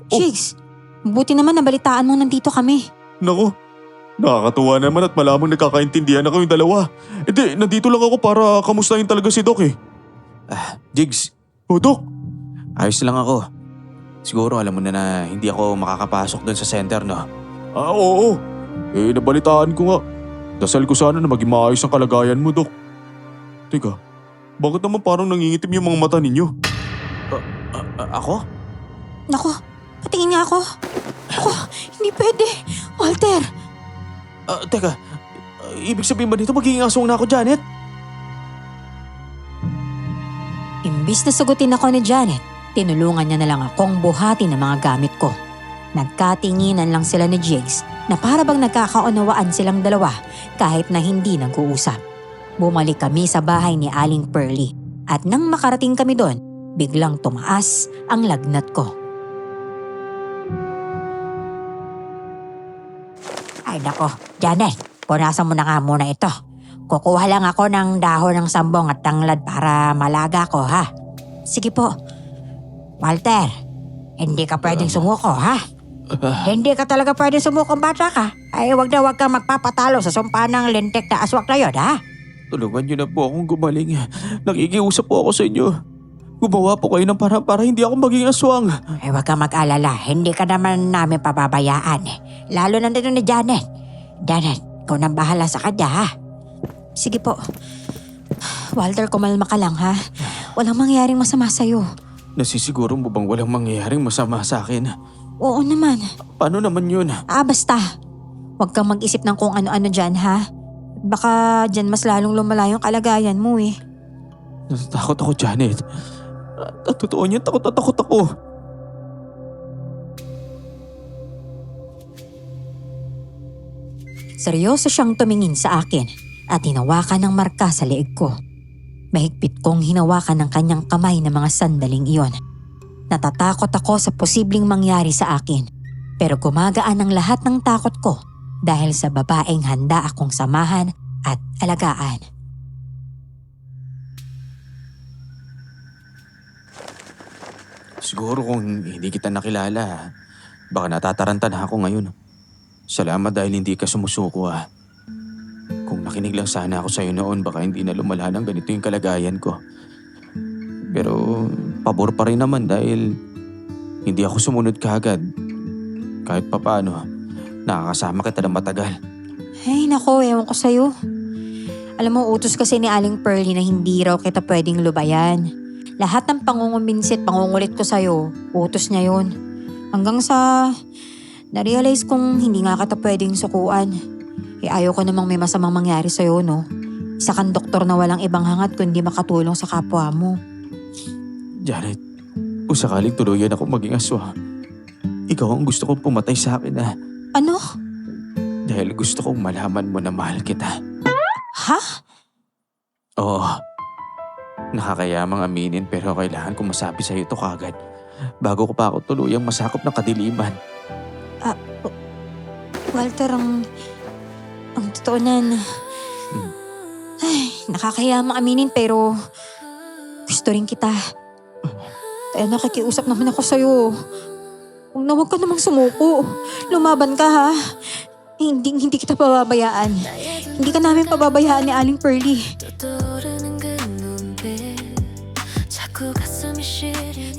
Jigs. Buti naman nabalitaan mo nandito kami. Naku, nakakatuwa naman at malamang nagkakaintindihan na kayong dalawa. Hindi, nandito lang ako para kamustahin talaga si Doc eh. Jigs, Oh, Doc, ayos lang ako. Siguro alam mo na hindi ako makakapasok doon sa center, no? oo. Nabalitaan ko nga. Dasal ko sana na maging maayos ang kalagayan mo, Doc. Teka, bakit naman parang nangingitim yung mga mata ninyo? Ako? Naku, patingin nga ako. Naku, hindi pwede. Walter, Teka, ibig sabihin ba nito magiging aswang na ako, Janet? imbis na sagutin ako ni Janet, tinulungan niya na lang akong buhatin ng mga gamit ko. Nagkatinginan lang sila ni Jigs na para bang nagkakaunawaan silang dalawa kahit na hindi nag-uusap. Bumalik kami sa bahay ni Aling Pearly at nang makarating kami doon, biglang tumaas ang lagnat ko. Ay nako, Janet, punasan mo na nga muna ito. Kukuha lang ako ng dahon ng sambong at tanglad para malaga ko, ha? Sige po. Walter, hindi ka pwedeng sumuko, ha? Hindi ka talaga pwedeng sumuko, bata ka. Ay, wag kang magpapatalo sa sumpa ng lintik na aswak na yun, ha? Tulungan niyo na po akong gumaling. Nakikiusap po ako sa inyo. Gumawa po kayo ng para hindi ako maging aswang. Ay, wag kang mag-alala. Hindi ka naman namin pababayaan. Lalo na dito ni Janet. Janet, ikaw nang bahala sa kanya, ha? Sige po. Walter, kumalma ka lang ha. Walang mangyaring masama sa'yo. Nasisiguro mo bang walang mangyayaring masama sa akin? Oo naman. Paano naman yun? Basta. Huwag kang mag-isip ng kung ano-ano dyan ha. Baka dyan mas lalong lumala yung kalagayan mo eh. Natatakot ako, Janet. At totoo niyan, takot na takot ako. Seryoso siyang tumingin sa akin at hinawakan ng marka sa leeg ko. Mahigpit kong hinawakan ng kanyang kamay na mga sandaling iyon. Natatakot ako sa posibleng mangyari sa akin, pero gumagaan ang lahat ng takot ko dahil sa babaeng handa akong samahan at alagaan. Siguro kung hindi kita nakilala, baka natataranta na ako ngayon. Salamat dahil hindi ka sumusuko ah. Kung nakinig lang sana ako sa'yo noon, baka hindi na lumala ng ganito yung kalagayan ko. Pero pabor pa rin naman dahil hindi ako sumunod kaagad. Kahit papaano, nakakasama kita ng matagal. Ay nako, ewan ko sa'yo. Alam mo, utos kasi ni Aling Pearly na hindi raw kita pwedeng lubayan. Lahat ng pangungumbinsi at pangungulit ko sa'yo, utos niya yun. Hanggang sa na-realize kong hindi nga kita pwedeng sukuan. Ayaw ko namang may masamang mangyari sa'yo, no? Isa kang doktor na walang ibang hangat kundi makatulong sa kapwa mo. Janet, kung sakaling tuluyan ako maging aswang, ikaw ang gusto kong pumatay sa akin ah. Ano? Dahil gusto kong malaman mo na mahal kita. Ha? Oo. Nakakayamang aminin pero kailangan kong masabi sa'yo ito kagad bago ko pa ako tuluyang masakop ng kadiliman. Walter, ang totoo nan. Ay, nakakayamang aminin pero gusto rin kita. Kaya nakikiusap naman ako sa'yo. Huwag ka namang sumuko. Lumaban ka ha. Hindi kita pababayaan. Hindi ka namin pababayaan ni Aling Pearly.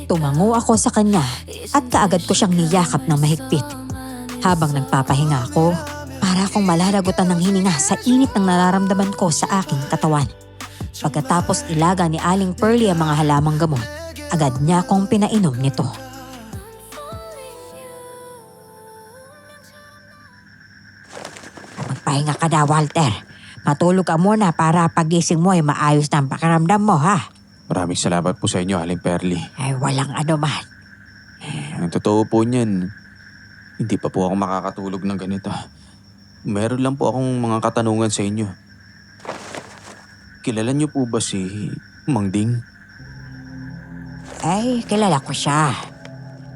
Tumango ako sa kanya at kaagad ko siyang niyakap ng mahigpit. Habang nagpapahinga ako, para akong malalagutan ng hininga sa init ng nararamdaman ko sa aking katawan. Pagkatapos ilaga ni Aling Pearly ang mga halamang gamot, agad niya akong pinainom nito. Magpahinga ka na, Walter. Matulog ka muna para pagising mo ay maayos na ang pakiramdam mo, ha? Maraming salamat po sa inyo, Aling Pearly. Ay, walang anuman. Ang totoo po niyan, hindi pa po ako makakatulog ng ganito. Meron lang po akong mga katanungan sa inyo. Kilala niyo po ba si Mang Ding? Ay, kilala ko siya.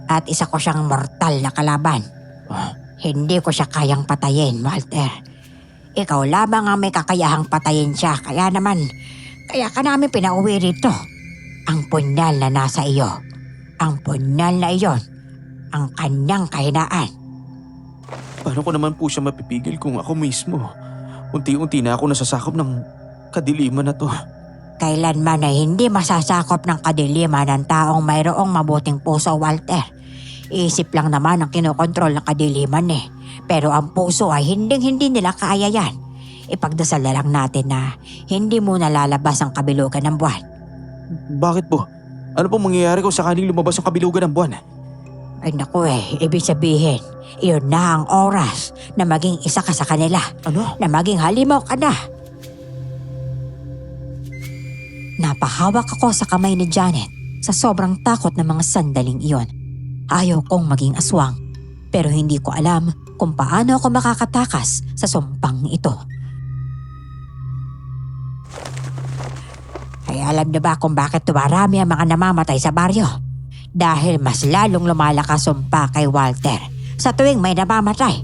At isa ko siyang mortal na kalaban. Ah, Hindi ko siya kayang patayin, Walter. Ikaw lamang ang may kakayahang patayin siya. Kaya ka namin pinauwi rito. Ang punyal na nasa iyo. Ang punyal na iyon. Ang kanyang kahinaan. paano ko naman po siya mapipigil kung ako mismo? Unti-unti na ako nasasakop ng kadiliman na to. Kailanman ay hindi masasakop ng kadiliman ng taong mayroong mabuting puso, Walter. Isip lang naman ang kinokontrol ng kadiliman eh. Pero ang puso ay hindi nila kaya yan. Ipagdasal na lang natin na hindi muna lalabas ang kabilugan ng buwan. Bakit po? Ano pong mangyayari kung sakaling lumabas ang kabilugan ng buwan? Ay naku ibig sabihin, iyon na ang oras na maging isa ka sa kanila. Ano? Na maging halimaw ka na. Napahawak ako sa kamay ni Janet sa sobrang takot ng mga sandaling iyon. Ayaw kong maging aswang, pero hindi ko alam kung paano ako makakatakas sa sumpang ito. Ay alam niyo ba kung bakit tumarami ang mga namamatay sa baryo? Dahil mas lalong lumalakas sumpa kay Walter sa tuwing may namamatay.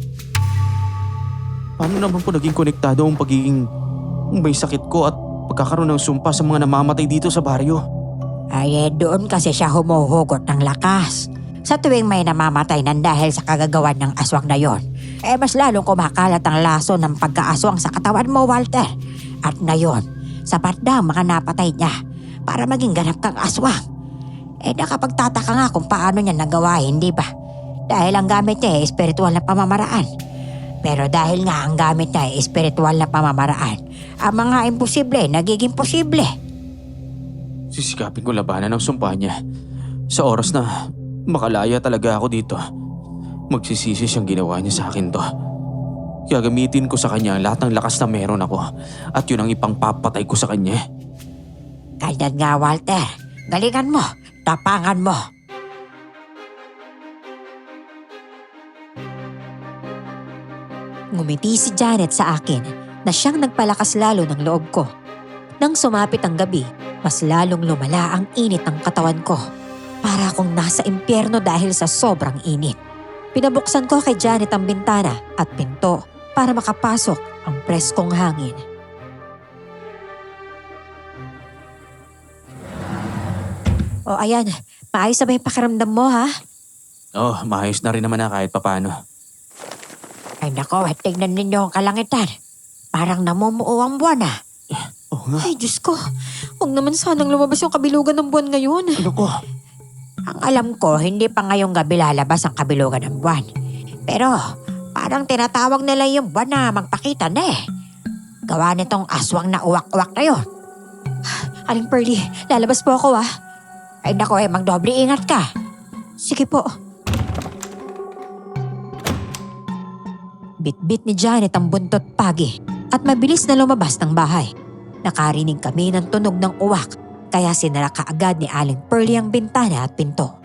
Paano naman po naging konektado ang pagiging may sakit ko at pagkakaroon ng sumpa sa mga namamatay dito sa baryo? Ay doon kasi siya humuhugot ng lakas. Sa tuwing may namamatay nang dahil sa kagagawan ng aswang na yon, mas lalong kumakalat ang laso ng pagkaaswang sa katawan mo, Walter. At ngayon, sapat na ang mga napatay niya para maging ganap kang aswang. Nakapagtataka nga kung paano niya nagawa, hindi ba? Dahil ang gamit niya ay espiritual na pamamaraan. Pero dahil nga ang gamit niya ay espiritual na pamamaraan, ang mga imposible nagiging posible. Sisikapin ko labanan ang sumpa niya. Sa oras na makalaya talaga ako dito, magsisisi siyang ginawa niya sa akin to. Gagamitin ko sa kanya ang lahat ng lakas na meron ako at yun ang ipangpapatay ko sa kanya. Ganyan nga, Walter. Galingan mo. Tapangan mo. Ngumiti si Janet sa akin na siyang nagpalakas lalo ng loob ko. Nang sumapit ang gabi, mas lalong lumala ang init ng katawan ko. Para akong nasa impyerno dahil sa sobrang init. Pinabuksan ko kay Janet ang bintana at pinto para makapasok ang preskong hangin. O ayan, maayos na ba yung pakiramdam mo ha? Oh, maayos na rin naman na kahit papano. Ay nako, tignan ninyo ang kalangitan. Parang namumuo ang buwan ah. Oo nga. Ay Diyos ko, huwag naman sanang lumabas yung kabilugan ng buwan ngayon. Ano ko? Ang alam ko, hindi pa ngayong gabi lalabas ang kabilugan ng buwan. Pero parang tinatawag nila yung buwan na magpakita na eh. Gawa nitong aswang na uwak-uwak na yun. Aling Pearly, lalabas po ako ah. Ay nako magdoble ingat ka. Sige po. Bit-bit ni Janet ang buntot pagi at mabilis na lumabas ng bahay. Nakarinig kami ng tunog ng uwak kaya sinara kaagad ni Aling Pearly ang bintana at pinto.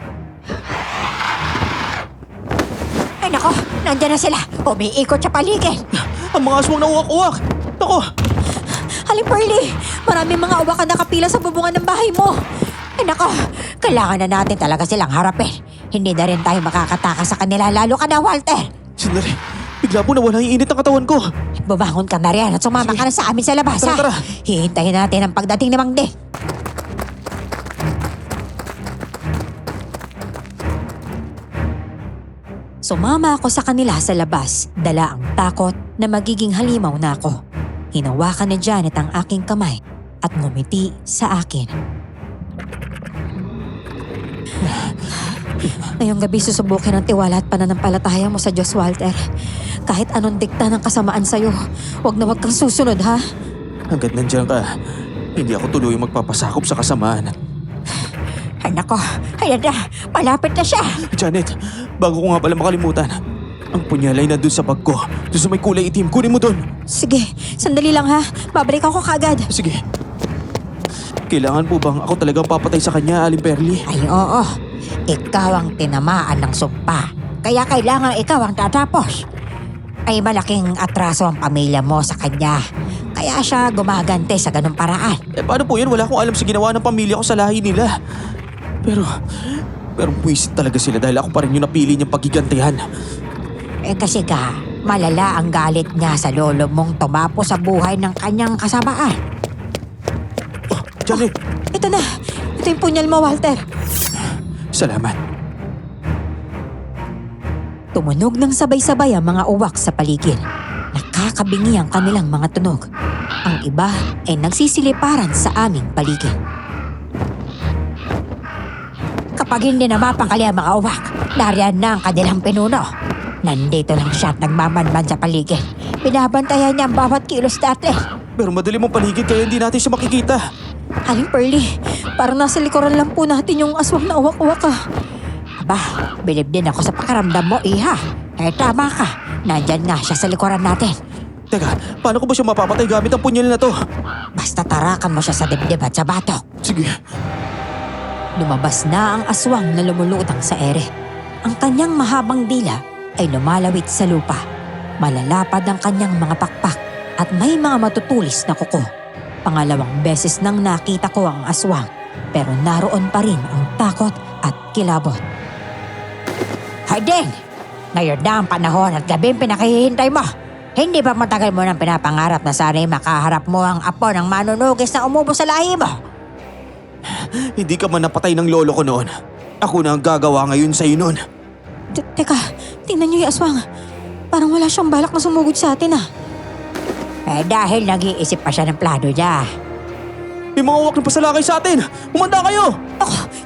Ay nako, nandiyan na sila. Umiikot sa paligid. Ang mga aswang na uwak-uwak! Ako! Aling Pearly, maraming mga uwak ang nakapila sa bubungan ng bahay mo. Ay nako, kailangan na natin talaga silang harapin. Hindi na rin tayo makakatakas sa kanila, lalo ka na, Walter. Sandali, bigla po nawala yung init ng katawan ko. Bumangon ka na rin at sumama ka na sa amin sa labas, Tara, ha? tara. Hihintayin natin ang pagdating ni Mang De. Sumama ako sa kanila sa labas, dala ang takot na magiging halimaw na ako. Hinawakan ni Janet ang aking kamay at ngumiti sa akin. Ngayong gabi susubukin ang tiwala at pananampalataya mo sa Diyos, Walter. Kahit anong dikta ng kasamaan sa'yo, huwag na huwag kang susunod, ha? Hanggat nandiyan ka, hindi ako tuloy magpapasakop sa kasamaan. Ay nako, ayan na, malapit na siya. Janet, bago ko nga pala makalimutan, ang punyalay na dun sa bag ko, dun sa may kulay itim, kunin mo dun. Sige, sandali lang ha. Babalik ako kaagad. Sige. Kailangan po bang ako talagang papatay sa kanya, Aling Pearly? Ay oo, ikaw ang tinamaan ng sumpa. Kaya kailangan ikaw ang tatapos. Ay malaking atraso ang pamilya mo sa kanya. Kaya siya gumagante sa ganung paraan. Paano po yun? Wala akong alam sa ginawa ng pamilya ko sa lahi nila. Pero buwisit talaga sila dahil ako pa rin yung napili niyang paggigantihan. Kasi malala ang galit niya sa lolo mong tumapo sa buhay ng kanyang kasamaan. Janet, Ito na. Ito yung punyal mo, Walter. salamat. Tumunog ng sabay-sabay ang mga uwak sa paligid. Nakakabingi ang kanilang mga tunog. Ang iba ay nagsisiliparan sa aming paligid. Kapag hindi na mapakali ang mga uwak, nariyan na ang kanilang pinuno. Nandito lang siya at nagmamanman sa paligid. Binabantayan niya ang bawat kilos natin. Pero madali mong paligid kaya hindi natin siya makikita. Aling Pearly, parang nasa likuran lang po natin yung aswang na uwak-uwak ah. Aba, bilib din ako sa pakiramdam mo, iha. Tama ka. Nandyan nga siya sa likuran natin. Teka, paano ko ba siya mapapatay gamit ang punyal na to? Basta tarakan mo siya sa dibdib at sa batok. Sige. Lumabas na ang aswang na lumulutang sa ere. Ang kanyang mahabang dila ay lumalawit sa lupa. Malalapad ang kanyang mga pakpak at may mga matutulis na kuko. Pangalawang beses nang nakita ko ang aswang, pero naroon pa rin ang takot at kilabot. Harding! Ngayon na ang panahon at gabing pinakihihintay mo. Hindi ba matagal mo nang pinapangarap na sana'y makaharap mo ang apo ng manunugis na umubo sa lahi mo? Hindi ka man napatay ng lolo ko noon. Ako na ang gagawa ngayon sa'yo noon. Teka, tingnan niyo yung aswang. Parang wala siyang balak na sumugod sa atin ah. Dahil nag-iisip pa siya ng plano niya. May mga uwak na pasalakay sa atin! Umanda kayo!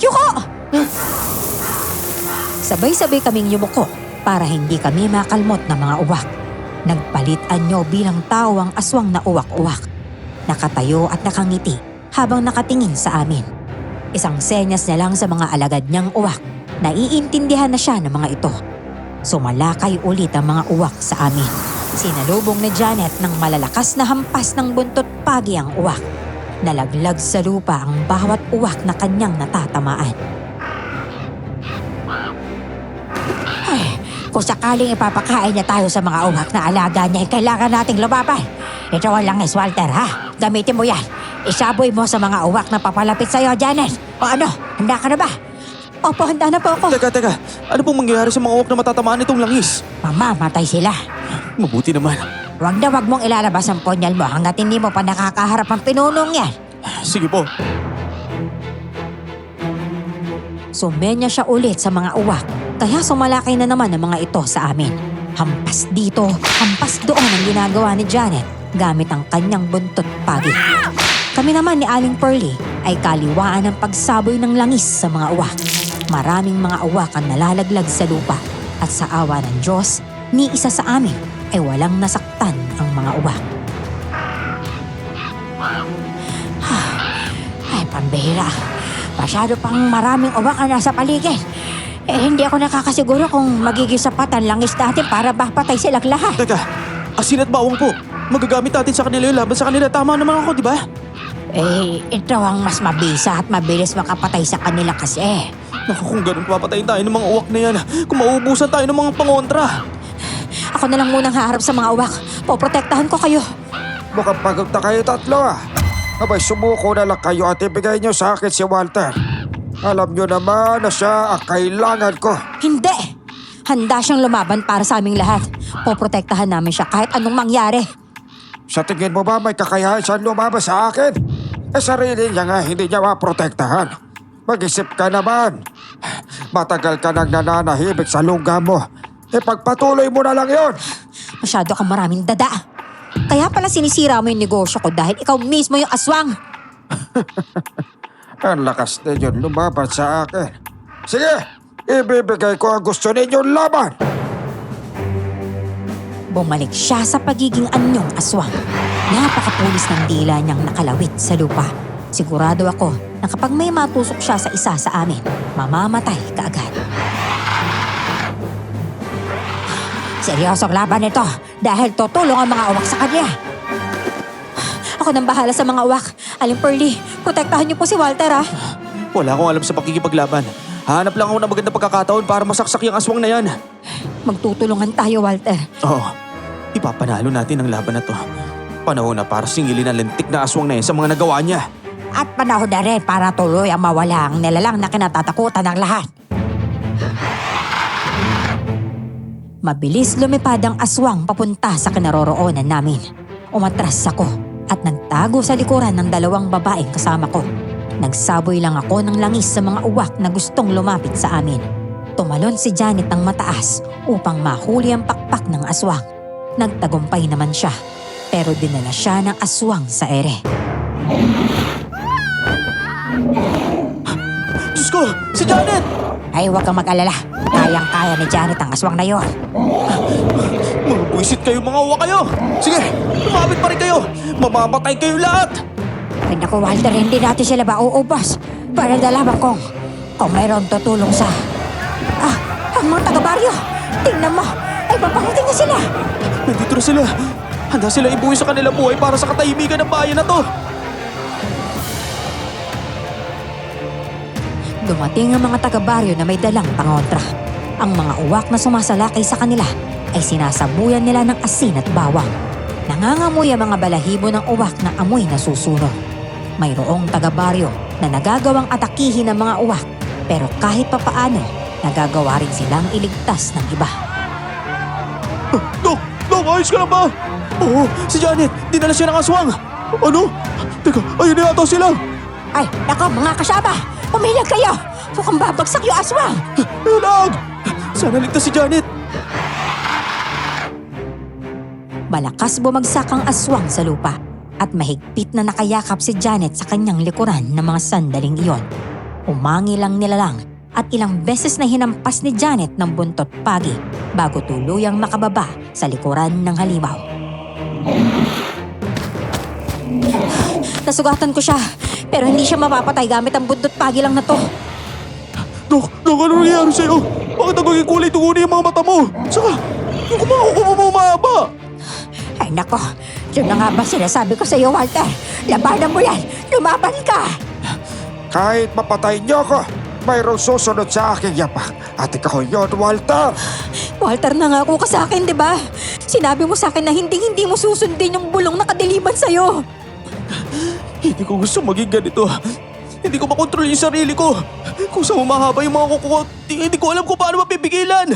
Yuko! Sabay-sabay kaming yumuko para hindi kami makalmot ng mga uwak. Nagpalit anyo bilang tao ang aswang na uwak-uwak. Nakatayo at nakangiti habang nakatingin sa amin. Isang senyas na lang sa mga alagad niyang uwak. Naiintindihan na siya ng mga ito. Sumalakay ulit ang mga uwak sa amin. Sinalubong ni Janet ng malalakas na hampas ng buntot pagi ang uwak. Nalaglag sa lupa ang bawat uwak na kanyang natatamaan. Ay, kung sakaling ipapakain niya tayo sa mga uwak na alaga niya, kailangan nating lumaban. Ito ang langis, Walter, ha? Gamitin mo yan. Isaboy mo sa mga uwak na papalapit sa'yo, Janet. O ano, handa ka na ba? Opo, handa na po ako. Teka. Ano pong mangyayari sa mga uwak na matatamaan itong langis? Mamamatay sila. Mabuti naman. Huwag na huwag mong ilalabas ang punyal mo hanggat hindi mo pa nakakaharap ang pinunong yan. Sige po. Sumenya siya ulit sa mga uwak, kaya sumalakay na naman ang mga ito sa amin. Hampas dito, hampas doon ang ginagawa ni Janet gamit ang kanyang buntot pagi. Kami naman ni Aling Pearly ay kaliwaan ng pagsaboy ng langis sa mga uwak. Maraming mga uwak ang nalalaglag sa lupa at sa awa ng Diyos, ni isa sa amin ay walang nasaktan ang mga uwak. Ay, pambihira. Masyado pang maraming uwak ang nasa paligid. Hindi ako nakakasiguro kung magiging sapat ang langis natin para mapatay silang lahat. Teka, asin at bawang po. Magagamit natin sa kanila yung laban sa kanila. Tama naman ako, di ba? Ito ang mas mabisa at mabilis makapatay sa kanila kasi. Naku, kung ganun papatayin tayo ng mga uwak na yan. Kung mauubusan tayo ng mga pangontra. Ako na lang munang haharap sa mga uwak. Poprotektahan ko kayo. Mukhang pagod na kayo tatlo ah. Abay, sumuko na lang kayo at ibigay niyo sa akin si Walter. Alam niyo naman na siya ang kailangan ko. Hindi! Handa siyang lumaban para sa aming lahat. Poprotektahan namin siya kahit anong mangyari. Sa tingin mo ba may kakayahan siyang lumaban sa akin? Sarili niya nga hindi niya maprotektahan. Mag-isip ka naman. Matagal ka nang nananahimik sa lungga mo. Pagpatuloy mo na lang yon. Masyado kang maraming dada. Kaya pala sinisira mo yung negosyo ko dahil ikaw mismo yung aswang. Ang lakas ninyo lumaban sa akin. Sige, ibibigay ko ang gusto ninyong laban. Bumalik siya sa pagiging anyong aswang. Napakapulis ng dila niyang nakalawit sa lupa. Sigurado ako na kapag may matusok siya sa isa sa amin, mamamatay kaagad. Seryosong laban ito dahil tutulong ang mga uwak sa kanya. Ako nang bahala sa mga uwak. Aling Pearly, protektahan niyo po si Walter ah. Wala akong alam sa pakikipaglaban. Hanap lang ako ng magandang pagkakataon para masaksak yung aswang na yan. Magtutulungan tayo, Walter. Oo, ipapanalo natin ang laban na to. Panahon na para singilin ang lintik na aswang na yan sa mga nagawa niya. At panahon na rin para tuloy ang mawala ang nilalang na kinatatakutan ng lahat. Mabilis lumipad ang aswang papunta sa kinaroroonan namin. Umatras ako at nagtago sa likuran ng dalawang babaeng kasama ko. Nagsaboy lang ako ng langis sa mga uwak na gustong lumapit sa amin. Tumalon si Janet ng mataas upang mahuli ang pakpak ng aswang. Nagtagumpay naman siya, pero dinala siya ng aswang sa ere. Diyos ko, si Janet! Ay, huwag kang mag-alala. Kayang-kaya ni Janet ang aswang na yon. Mga buwisit kayo, mga uwa kayo! Sige, lumapit pa rin kayo! Mamamatay kayo lahat! Ay naku, Walter, hindi natin sila mauubos. Para nalaman kung mayroon tutulong sa... ang mga taga-baryo. Tingnan mo, ay paparating na sila. Nandito na sila. Handa sila ibuwi sa kanilang buhay para sa katahimikan ng bayan na to. Dumating ang mga taga-baryo na may dalang pangontra. Ang mga uwak na sumasalakay sa kanila ay sinasabuyan nila ng asin at bawang. Nangangamoy ang mga balahibo ng uwak na amoy na susunog. Mayroong taga-baryo na nagagawang atakihin ng mga uwak, pero kahit papaano, nagagawa rin silang iligtas ng iba. Dok! Dok, ayos ka na ba? Oo, si Janet. Dinala siya ng aswang. Ano? Teka, ayun na yata sila. Ay, nako, mga kasama. Umilag kayo. Mukhang babagsak yung aswang. Ilag! Sana ligtas si Janet. Malakas bumagsak ang aswang sa lupa at mahigpit na nakayakap si Janet sa kanyang likuran ng mga sandaling iyon. Umangi lang nilalang at ilang beses na hinampas ni Janet ng buntot pagi bago tuluyang makababa sa likuran ng halimaw. Nasugatan ko siya, pero hindi siya mapapatay gamit ang buntot pagi lang na to. Dok, ano nangyayari sa'yo? Bakit ang maging kulay tunguni yung mga mata mo? Saka, yung kumakukuha mo mahaba. Ay, nako. Yun na nga ba sinasabi ko sa iyo, Walter? Labanan mo yan. Lumaban ka. Kahit mapatay niyo ako, mayroong susunod sa aking yapak. At ikaw yun, Walter. Walter, nangako ka sa akin, di ba? Sinabi mo sa akin na hindi mo susundin yung bulong na kadiliman sa'yo. Hindi ko gusto maging ganito. Hindi ko makontrol yung sarili ko. Kung saan humahaba yung mga kuko ko, hindi ko alam kung paano mapipigilan.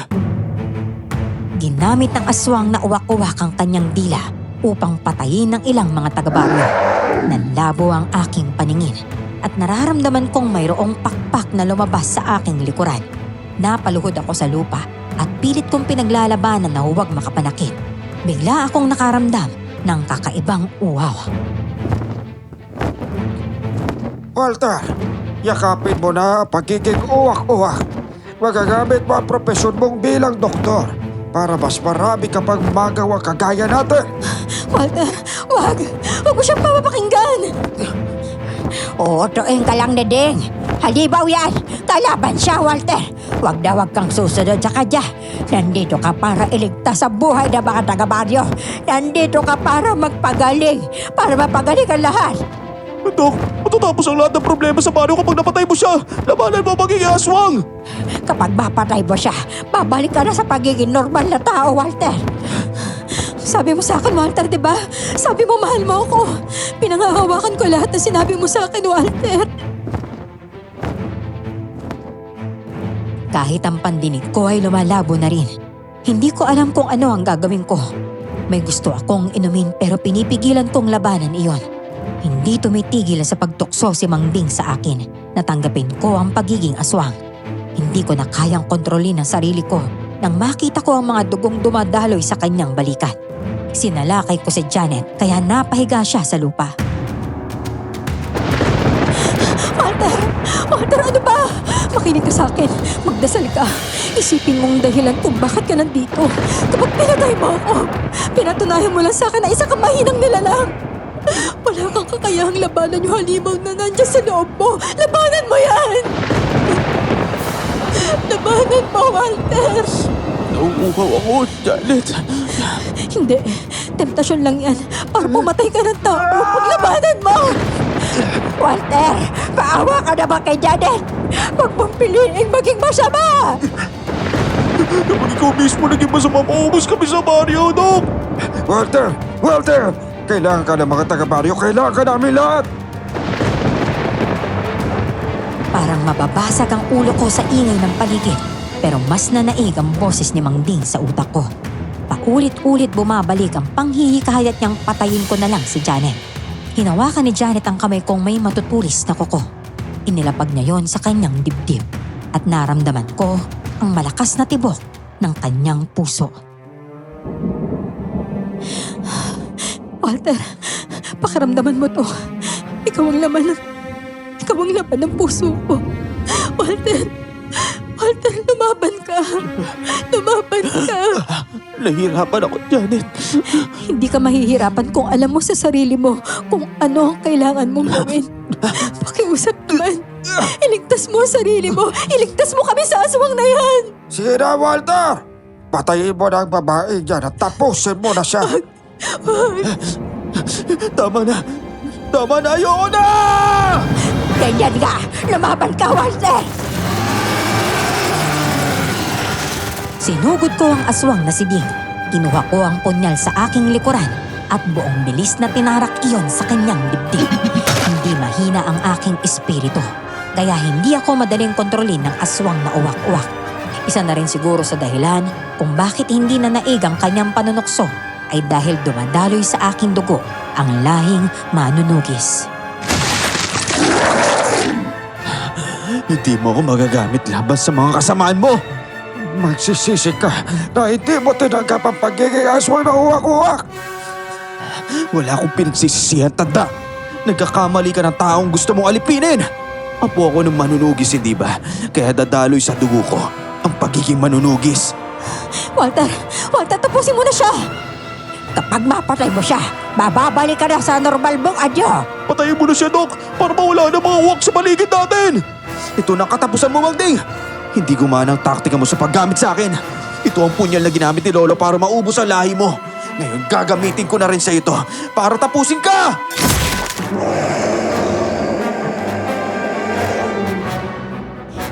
Ginamit ng aswang na uwak-uwak ang kanyang dila upang patayin ng ilang mga taga-baryo. Nanlabo ang aking paningin at nararamdaman kong mayroong pakpak na lumabas sa aking likuran. Napaluhod ako sa lupa at pilit kong pinaglalabanan na huwag makapanakit. Bigla akong nakaramdam ng kakaibang uwaw. Walter, yakapin mo na ang pagiging uwak-uwak. Magagamit mo ang propesyon mong bilang doktor para mas marami ka pang magawa kagaya natin. Walter, wag! Huwag mo siyang papapakinggan! Uutuin ka lang, Nedeng. Halibaw yan. Kalaban siya, Walter. Huwag na huwag kang susunod sa kanya. Nandito ka para iligtas sa buhay ng mga taga-baryo. Nandito ka para magpagaling. Para mapagaling ang lahat. Dok, matatapos ang lahat ng problema sa baryo kapag napatay mo siya. Labanan mo ang magiging aswang. Kapag mapatay mo siya, babalik ka na sa pagiging normal na tao, Walter. Sabi mo sa akin, Walter, di ba? Sabi mo, mahal mo ako. Pinangahawakan ko lahat na sinabi mo sa akin, Walter. Kahit ang pandinig ko ay lumalabo na rin. Hindi ko alam kung ano ang gagawin ko. May gusto akong inumin pero pinipigilan kong labanan iyon. Hindi tumitigil sa pagtukso si Mang Ding sa akin. Natanggapin ko ang pagiging aswang. Hindi ko na kayang kontrolin ang sarili ko nang makita ko ang mga dugong dumadaloy sa kanyang balikat. Sinalakay ko si Janet kaya napahiga siya sa lupa. Walter! Walter, ano ba? Makinig ka sa akin. Magdasal ka. Isipin mong dahilan kung bakit ka nandito. Kapag pinatay mo ako, pinatunayan mo lang sa akin na isa kang mahinang nilalang. Wala kang kakayahang labanan yung halimaw na nandyan sa loob mo. Labanan mo yan! Labanan mo, Walter! Nauuhaw ako, Janet. Hindi. Temptasyon lang yan para pumatay ka ng tao. Paglabanan mo! Walter, maawa ka naman kay Janet. Huwag mong piliin maging masama. Kapag ikaw mismo naging masama, maubos kami sa baryo, Dok! Walter! Walter! Kailangan ka ng mga taga-baryo. Kailangan ka namin lahat! Parang mababasag ang ulo ko sa ingay ng paligid. Pero mas nanaig ang boses ni Mang Ding sa utak ko. Paulit-ulit bumabalik ang panghihikayat niyang patayin ko na lang si Janet. Hinawakan ni Janet ang kamay kong may matutulis na kuko. Inilapag niya yon sa kanyang dibdib. At naramdaman ko ang malakas na tibok ng kanyang puso. Walter, pakiramdaman mo to. Ikaw ang laman ng puso ko. Walter, lumaban ka. Lumaban ka. Nahihirapan ako, Janet. Hindi ka mahihirapan kung alam mo sa sarili mo kung ano ang kailangan mong gawin. Pakiusap naman. Iligtas mo ang sarili mo. Iligtas mo kami sa aswang na yan. Sige na, Walter! Patayin mo na ang babae dyan at tapusin mo na siya. Tama na. Tama na, ayoko na! Ganyan ka! Lumaban ka, Walter! Sinugod ko ang aswang na si Ding. Kinuha ko ang punyal sa aking likuran at buong bilis na tinarak iyon sa kanyang dibdib. Hindi mahina ang aking espiritu, kaya hindi ako madaling kontrolin ng aswang na uwak-uwak. Isa na rin siguro sa dahilan kung bakit hindi na naig ang kanyang panunukso ay dahil dumadaloy sa aking dugo ang lahing manunugis. Hindi mo ako magagamit laban sa mga kasamaan mo. Magsisisi ka na hindi mo tinanggap ang pagiging aswang na uwak-uwak. Wala akong pinagsisisihan, tanda. Nagkakamali ka ng taong gusto mong alipinin. Apo ako ng manunugis, hindi ba? Kaya dadaloy sa dugo ko ang pagiging manunugis. Walter, tapusin mo na siya! Kapag mapatay mo siya, bababalik ka na sa normal mong adyo. Patayin mo na siya, Dok, para mawala na mga uwak sa paligid natin. Ito na ang katapusan mo, Mang Ding. Hindi gumana ang taktika mo sa paggamit sa akin. Ito ang punyal na ginamit ni Lolo para maubos ang lahi mo. Ngayon gagamitin ko na rin sa ito para tapusin ka!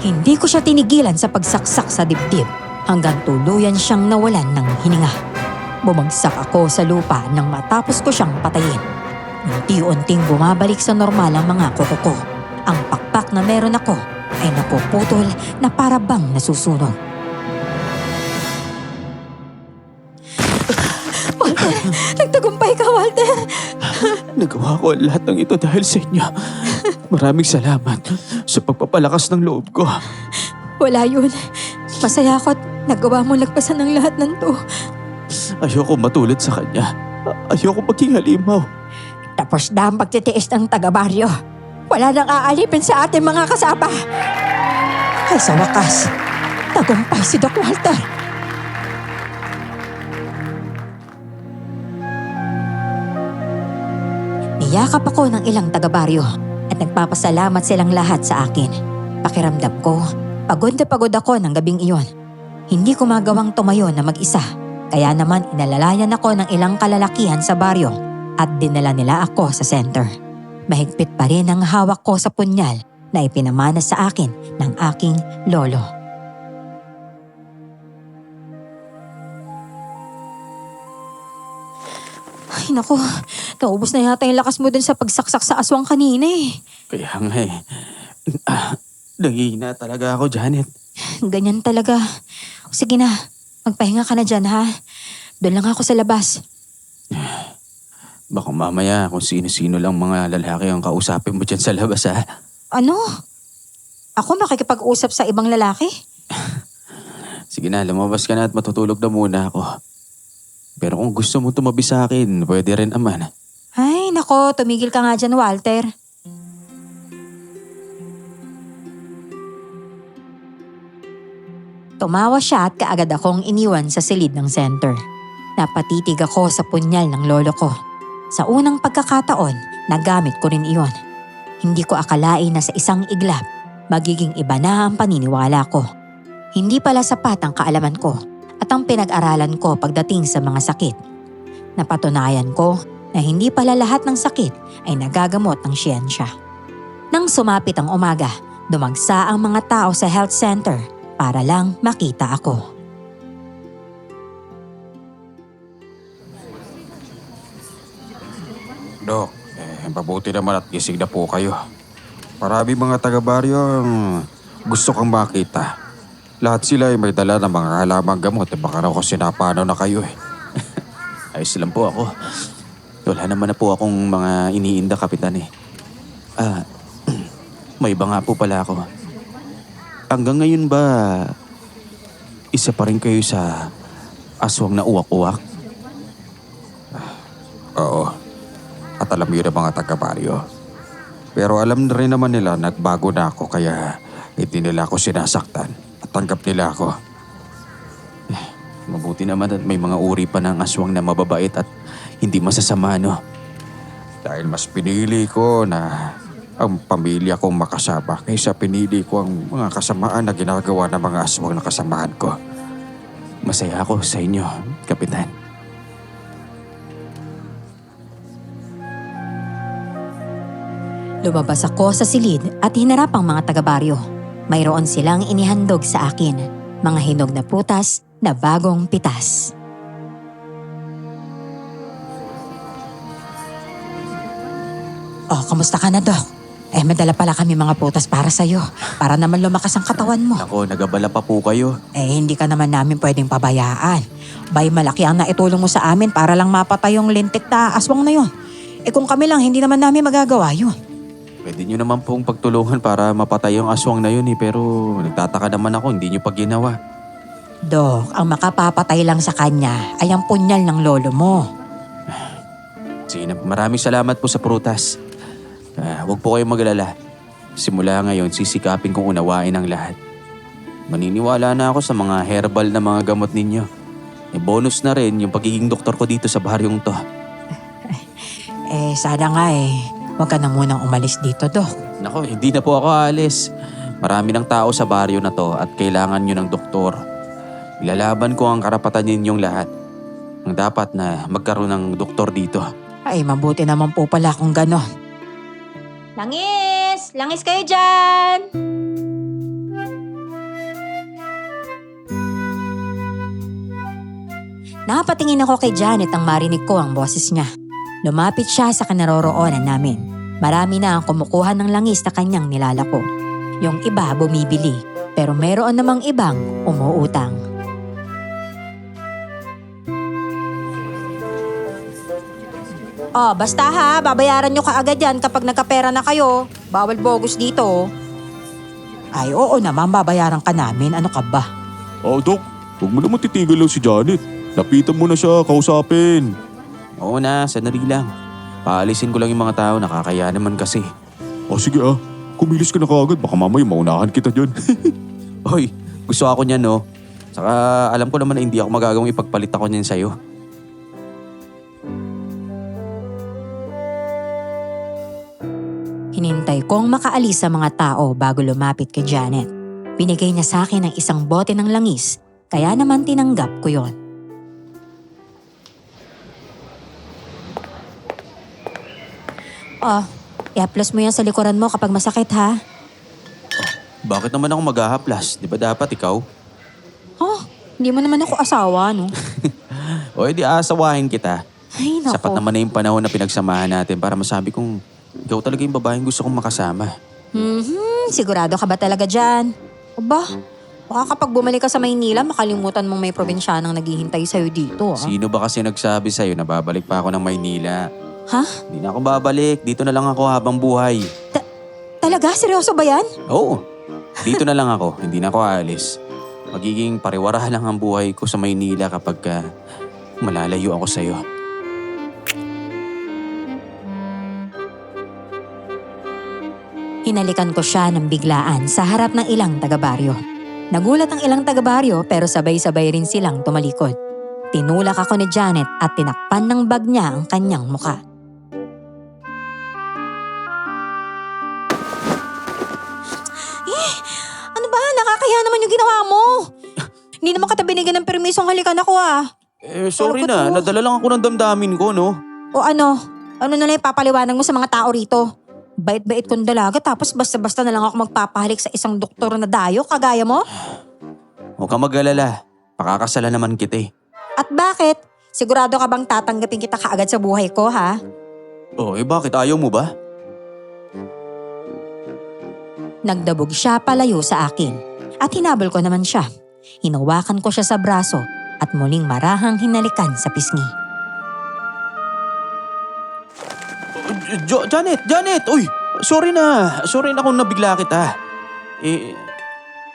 Hindi ko siya tinigilan sa pagsaksak sa dibdib hanggang tuluyan siyang nawalan ng hininga. Bumagsak ako sa lupa nang matapos ko siyang patayin. Unti-unting bumabalik sa normal ang mga kuko ko. Ang pakpak na meron ako ay napuputol na para bang nasusunog. Walter! Nagtagumpay ka, Walter! Nagawa ko ang lahat ng ito dahil sa inyo. Maraming salamat sa pagpapalakas ng loob ko. Wala yun. Masaya ako at nagawa mo lagpasan ng lahat ng to. Ayoko matulad sa kanya. Ayoko maging halimaw. Tapos na ang pagtitiis ng taga-baryo. Wala nang aalipin sa ating mga kasama. Ay sa wakas, tagumpay si Doc Walter. Niyakap ako ng ilang taga-baryo at nagpapasalamat silang lahat sa akin. Pakiramdam ko, pagod na pagod ako ng gabing iyon. Hindi ko magawang tumayo na mag-isa, kaya naman inalalayan ako ng ilang kalalakihan sa baryo at dinala nila ako sa center. Mahigpit pa rin ang hawak ko sa punyal na ipinamana sa akin ng aking lolo. Ay naku, naubos na yata yung lakas mo dun sa pagsaksak sa aswang kanina eh. Kaya nga eh. Nangihina talaga ako, Janet. Ganyan talaga. O, sige na, magpahinga ka na dyan ha. Doon lang ako sa labas. Baka mamaya kung sino-sino lang mga lalaki ang kausapin mo dyan sa labas, ha? Ano? Ako makikipag-usap sa ibang lalaki? Sige na, lumabas ka na at matutulog na muna ako. Pero kung gusto mo tumabi sa akin, pwede rin naman. Ay nako, tumigil ka nga dyan, Walter. Tumawa siya at kaagad akong iniwan sa silid ng center. Napatitig ako sa punyal ng lolo ko. Sa unang pagkakataon, nagamit ko rin iyon. Hindi ko akalain na sa isang iglap, magiging iba na ang paniniwala ko. Hindi pala sapat ang kaalaman ko at ang pinag-aralan ko pagdating sa mga sakit. Napatunayan ko na hindi pala lahat ng sakit ay nagagamot ng siyensya. Nang sumapit ang umaga, dumagsa ang mga tao sa health center para lang makita ako. Dok, mabuti naman at gising na po kayo. Marami mga taga-baryo ang gusto kang makita. Lahat sila ay may dala ng mga halamang gamot. Baka raw kasi napano na kayo eh. Ayos lang po ako. Wala naman na po akong mga iniinda, Kapitan eh. May iba nga po pala ako. Hanggang ngayon ba, isa pa rin kayo sa aswang na uwak-uwak? Oo. At alam yun ang mga taga-baryo. Pero alam na rin naman nila nagbago na ako kaya hindi nila ako sinasaktan. At tanggap nila ako. Mabuti naman at may mga uri pa ng aswang na mababait at hindi masasama, no? Dahil mas pinili ko na ang pamilya kong makasama kaysa pinili ko ang mga kasamaan na ginagawa ng mga aswang na kasamahan ko. Masaya ako sa inyo, Kapitan. Lumabas ako sa silid at hinarap ang mga taga-baryo. Mayroon silang inihandog sa akin, mga hinog na prutas na bagong pitas. Oh, kamusta ka na, Dok? Madala pala kami mga prutas para sa'yo, para naman lumakas ang katawan mo. Ako, nagabala pa po kayo. Hindi ka naman namin pwedeng pabayaan. Bay, malaki ang naitulong mo sa amin para lang mapatay yung lintik na aswang na yun. Kung kami lang, hindi naman namin magagawa yun. Pwede nyo naman pong pagtulungan para mapatay yung aswang na yun eh. Pero nagtataka naman ako, hindi nyo pa ginawa. Dok, ang makapapatay lang sa kanya ay ang punyal ng lolo mo. Sige na, maraming salamat po sa prutas. Huwag po kayong maglala. Simula ngayon, sisikapin kong unawain ang lahat. Maniniwala na ako sa mga herbal na mga gamot ninyo. Bonus na rin yung pagiging doktor ko dito sa baryong to. Sana nga huwag ka na munang umalis dito, Dok. Nako, hindi na po ako aalis. Marami ng tao sa baryo na to at kailangan nyo ng doktor. Ilalaban ko ang karapatan ninyong lahat. Ang dapat na magkaroon ng doktor dito. Mabuti naman po pala kung ganon. Langis! Langis kayo dyan! Napatingin ako kay Janet ang marinig ko ang boses niya. Lumapit siya sa kinaroroonan namin. Marami na ang kumukuha ng langis na kanyang nilalako. Yung iba bumibili, pero meron namang ibang umuutang. Basta ha, babayaran nyo kaagad yan kapag nagkapera na kayo. Bawal bogus dito. Oo naman, babayaran ka namin. Ano ka ba? Dok, huwag mo naman titigil lang si Janet. Lapitan mo na siya, kausapin. Oo na, sandali lang. Paalisin ko lang yung mga tao, nakakaya naman kasi. Sige kumilos ka na kaagad. Baka mamaya maunahan kita dyan. Hoy, gusto ako niyan no. Saka alam ko naman na hindi ako magagawang ipagpalit ako niyan sa'yo. Hinintay kong makaalis sa mga tao bago lumapit kay Janet. Binigay niya sa akin ang isang bote ng langis, kaya naman tinanggap ko yon. I-plus mo yan sa likuran mo kapag masakit ha. Bakit naman ako maghahaplas? Di ba dapat ikaw? Hindi mo naman ako asawa, no? O edi aasawahin kita. Ay, naku. Sapat naman na yung panahon na pinagsamahan natin para masabi kong ikaw talaga yung babaeng gusto kong makasama. Sigurado ka ba talaga dyan? Baka kapag bumalik ka sa Maynila, makalimutan mong may probinsyanang naghihintay sa'yo dito. Sino ba kasi nagsabi sa'yo na babalik pa ako ng Maynila? Ha? Hindi na ako babalik. Dito na lang ako habang buhay. Talaga? Seryoso ba yan? Oo. Dito na lang ako. Hindi na ako aalis. Magiging pariwara lang ang buhay ko sa Maynila kapag malalayo ako sa'yo. Hinalikan ko siya ng biglaan sa harap ng ilang taga-baryo. Nagulat ang ilang taga-baryo pero sabay-sabay rin silang tumalikod. Tinulak ako ni Janet at tinakpan ng bag niya ang kanyang muka. Ano ba? Nakakaya naman yung ginawa mo. Hindi naman kita binigyan ng permisong halikan ako Sorry na. Nadala lang ako ng damdamin ko, no? O ano? Ano na lang ipapaliwanag mo sa mga tao rito? Bait-bait kong dalaga tapos basta-basta na lang ako magpapahalik sa isang doktor na dayo kagaya mo? Huwag kang mag-alala. Pakakasalan naman kita eh. At bakit? Sigurado ka bang tatanggapin kita kaagad sa buhay ko, ha? Oh, bakit ayaw mo ba? Nagdabog siya palayo sa akin at hinabol ko naman siya. Hinawakan ko siya sa braso at muling marahang hinalikan sa pisngi. Janet! Uy! Sorry na kung nabigla kita.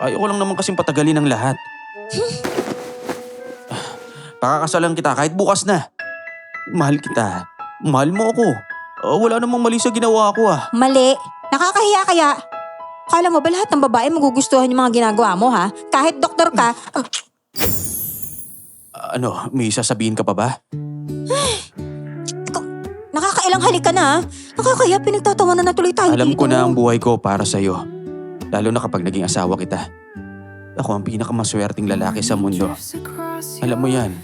Ayoko lang naman kasing patagalin ang lahat. Pakakasalan kita kahit bukas na. Mahal kita. Mahal mo ako. Wala namang mali sa ginawa ko ah. Mali. Nakakahiya kaya. Kala mo ba lahat ng babae magugustuhan yung mga ginagawa mo, ha? Kahit doktor ka. May sasabihin ka pa ba? Nakakailang halik ka na, ha? Nakakahiya, pinagtatawanan na tuloy tayo Alam dito. ko na ang buhay ko para sa'yo. Lalo na kapag naging asawa kita. Ako ang pinakamaswerteng lalaki sa mundo. Alam mo yan.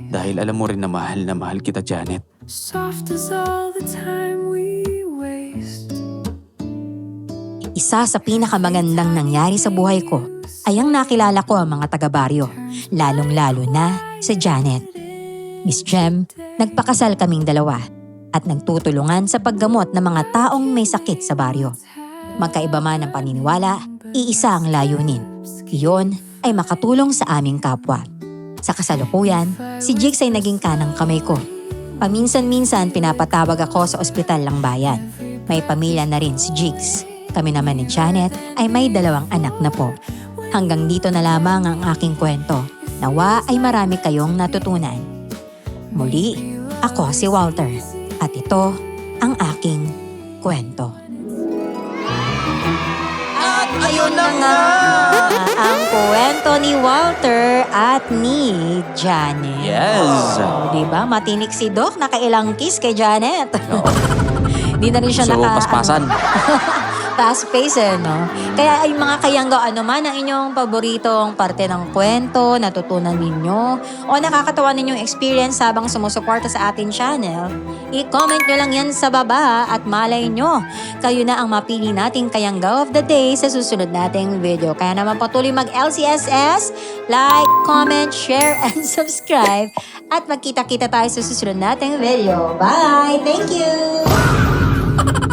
Dahil alam mo rin na mahal kita, Janet. Soft as all the time we waste. Isa sa pinakamagandang nangyari sa buhay ko ay ang nakilala ko ang mga taga-baryo, lalong-lalo na si Janet. Miss Jem, nagpakasal kaming dalawa at nagtutulungan sa paggamot ng mga taong may sakit sa baryo. Magkaiba man ang paniniwala, iisa ang layunin. Iyon ay makatulong sa aming kapwa. Sa kasalukuyan, si Jigs ay naging kanang kamay ko. Paminsan-minsan pinapatawag ako sa ospital ng bayan. May pamilya na rin si Jigs. Kami naman ni Janet ay may 2 anak na po. Hanggang dito na lamang ang aking kwento. Nawa ay marami kayong natutunan. Muli, ako si Walter. At ito ang aking kwento. At ayun na nga ang kwento ni Walter at ni Janet. Yes! Diba? Matinik si Doc, nakailang kiss kay Janet. Di na rin siya So, paspasan. fast pace no? Kaya ay mga kayanggaw, ano man ang inyong paboritong parte ng kwento, natutunan ninyo, o nakakatawa ninyong experience habang sumusuporta sa ating channel, i-comment nyo lang yan sa baba at malay nyo, kayo na ang mapili nating kayanggaw of the day sa susunod nating video. Kaya naman patuloy mag-LCSS, like, comment, share, and subscribe. At magkita-kita tayo sa susunod nating video. Bye! Thank you!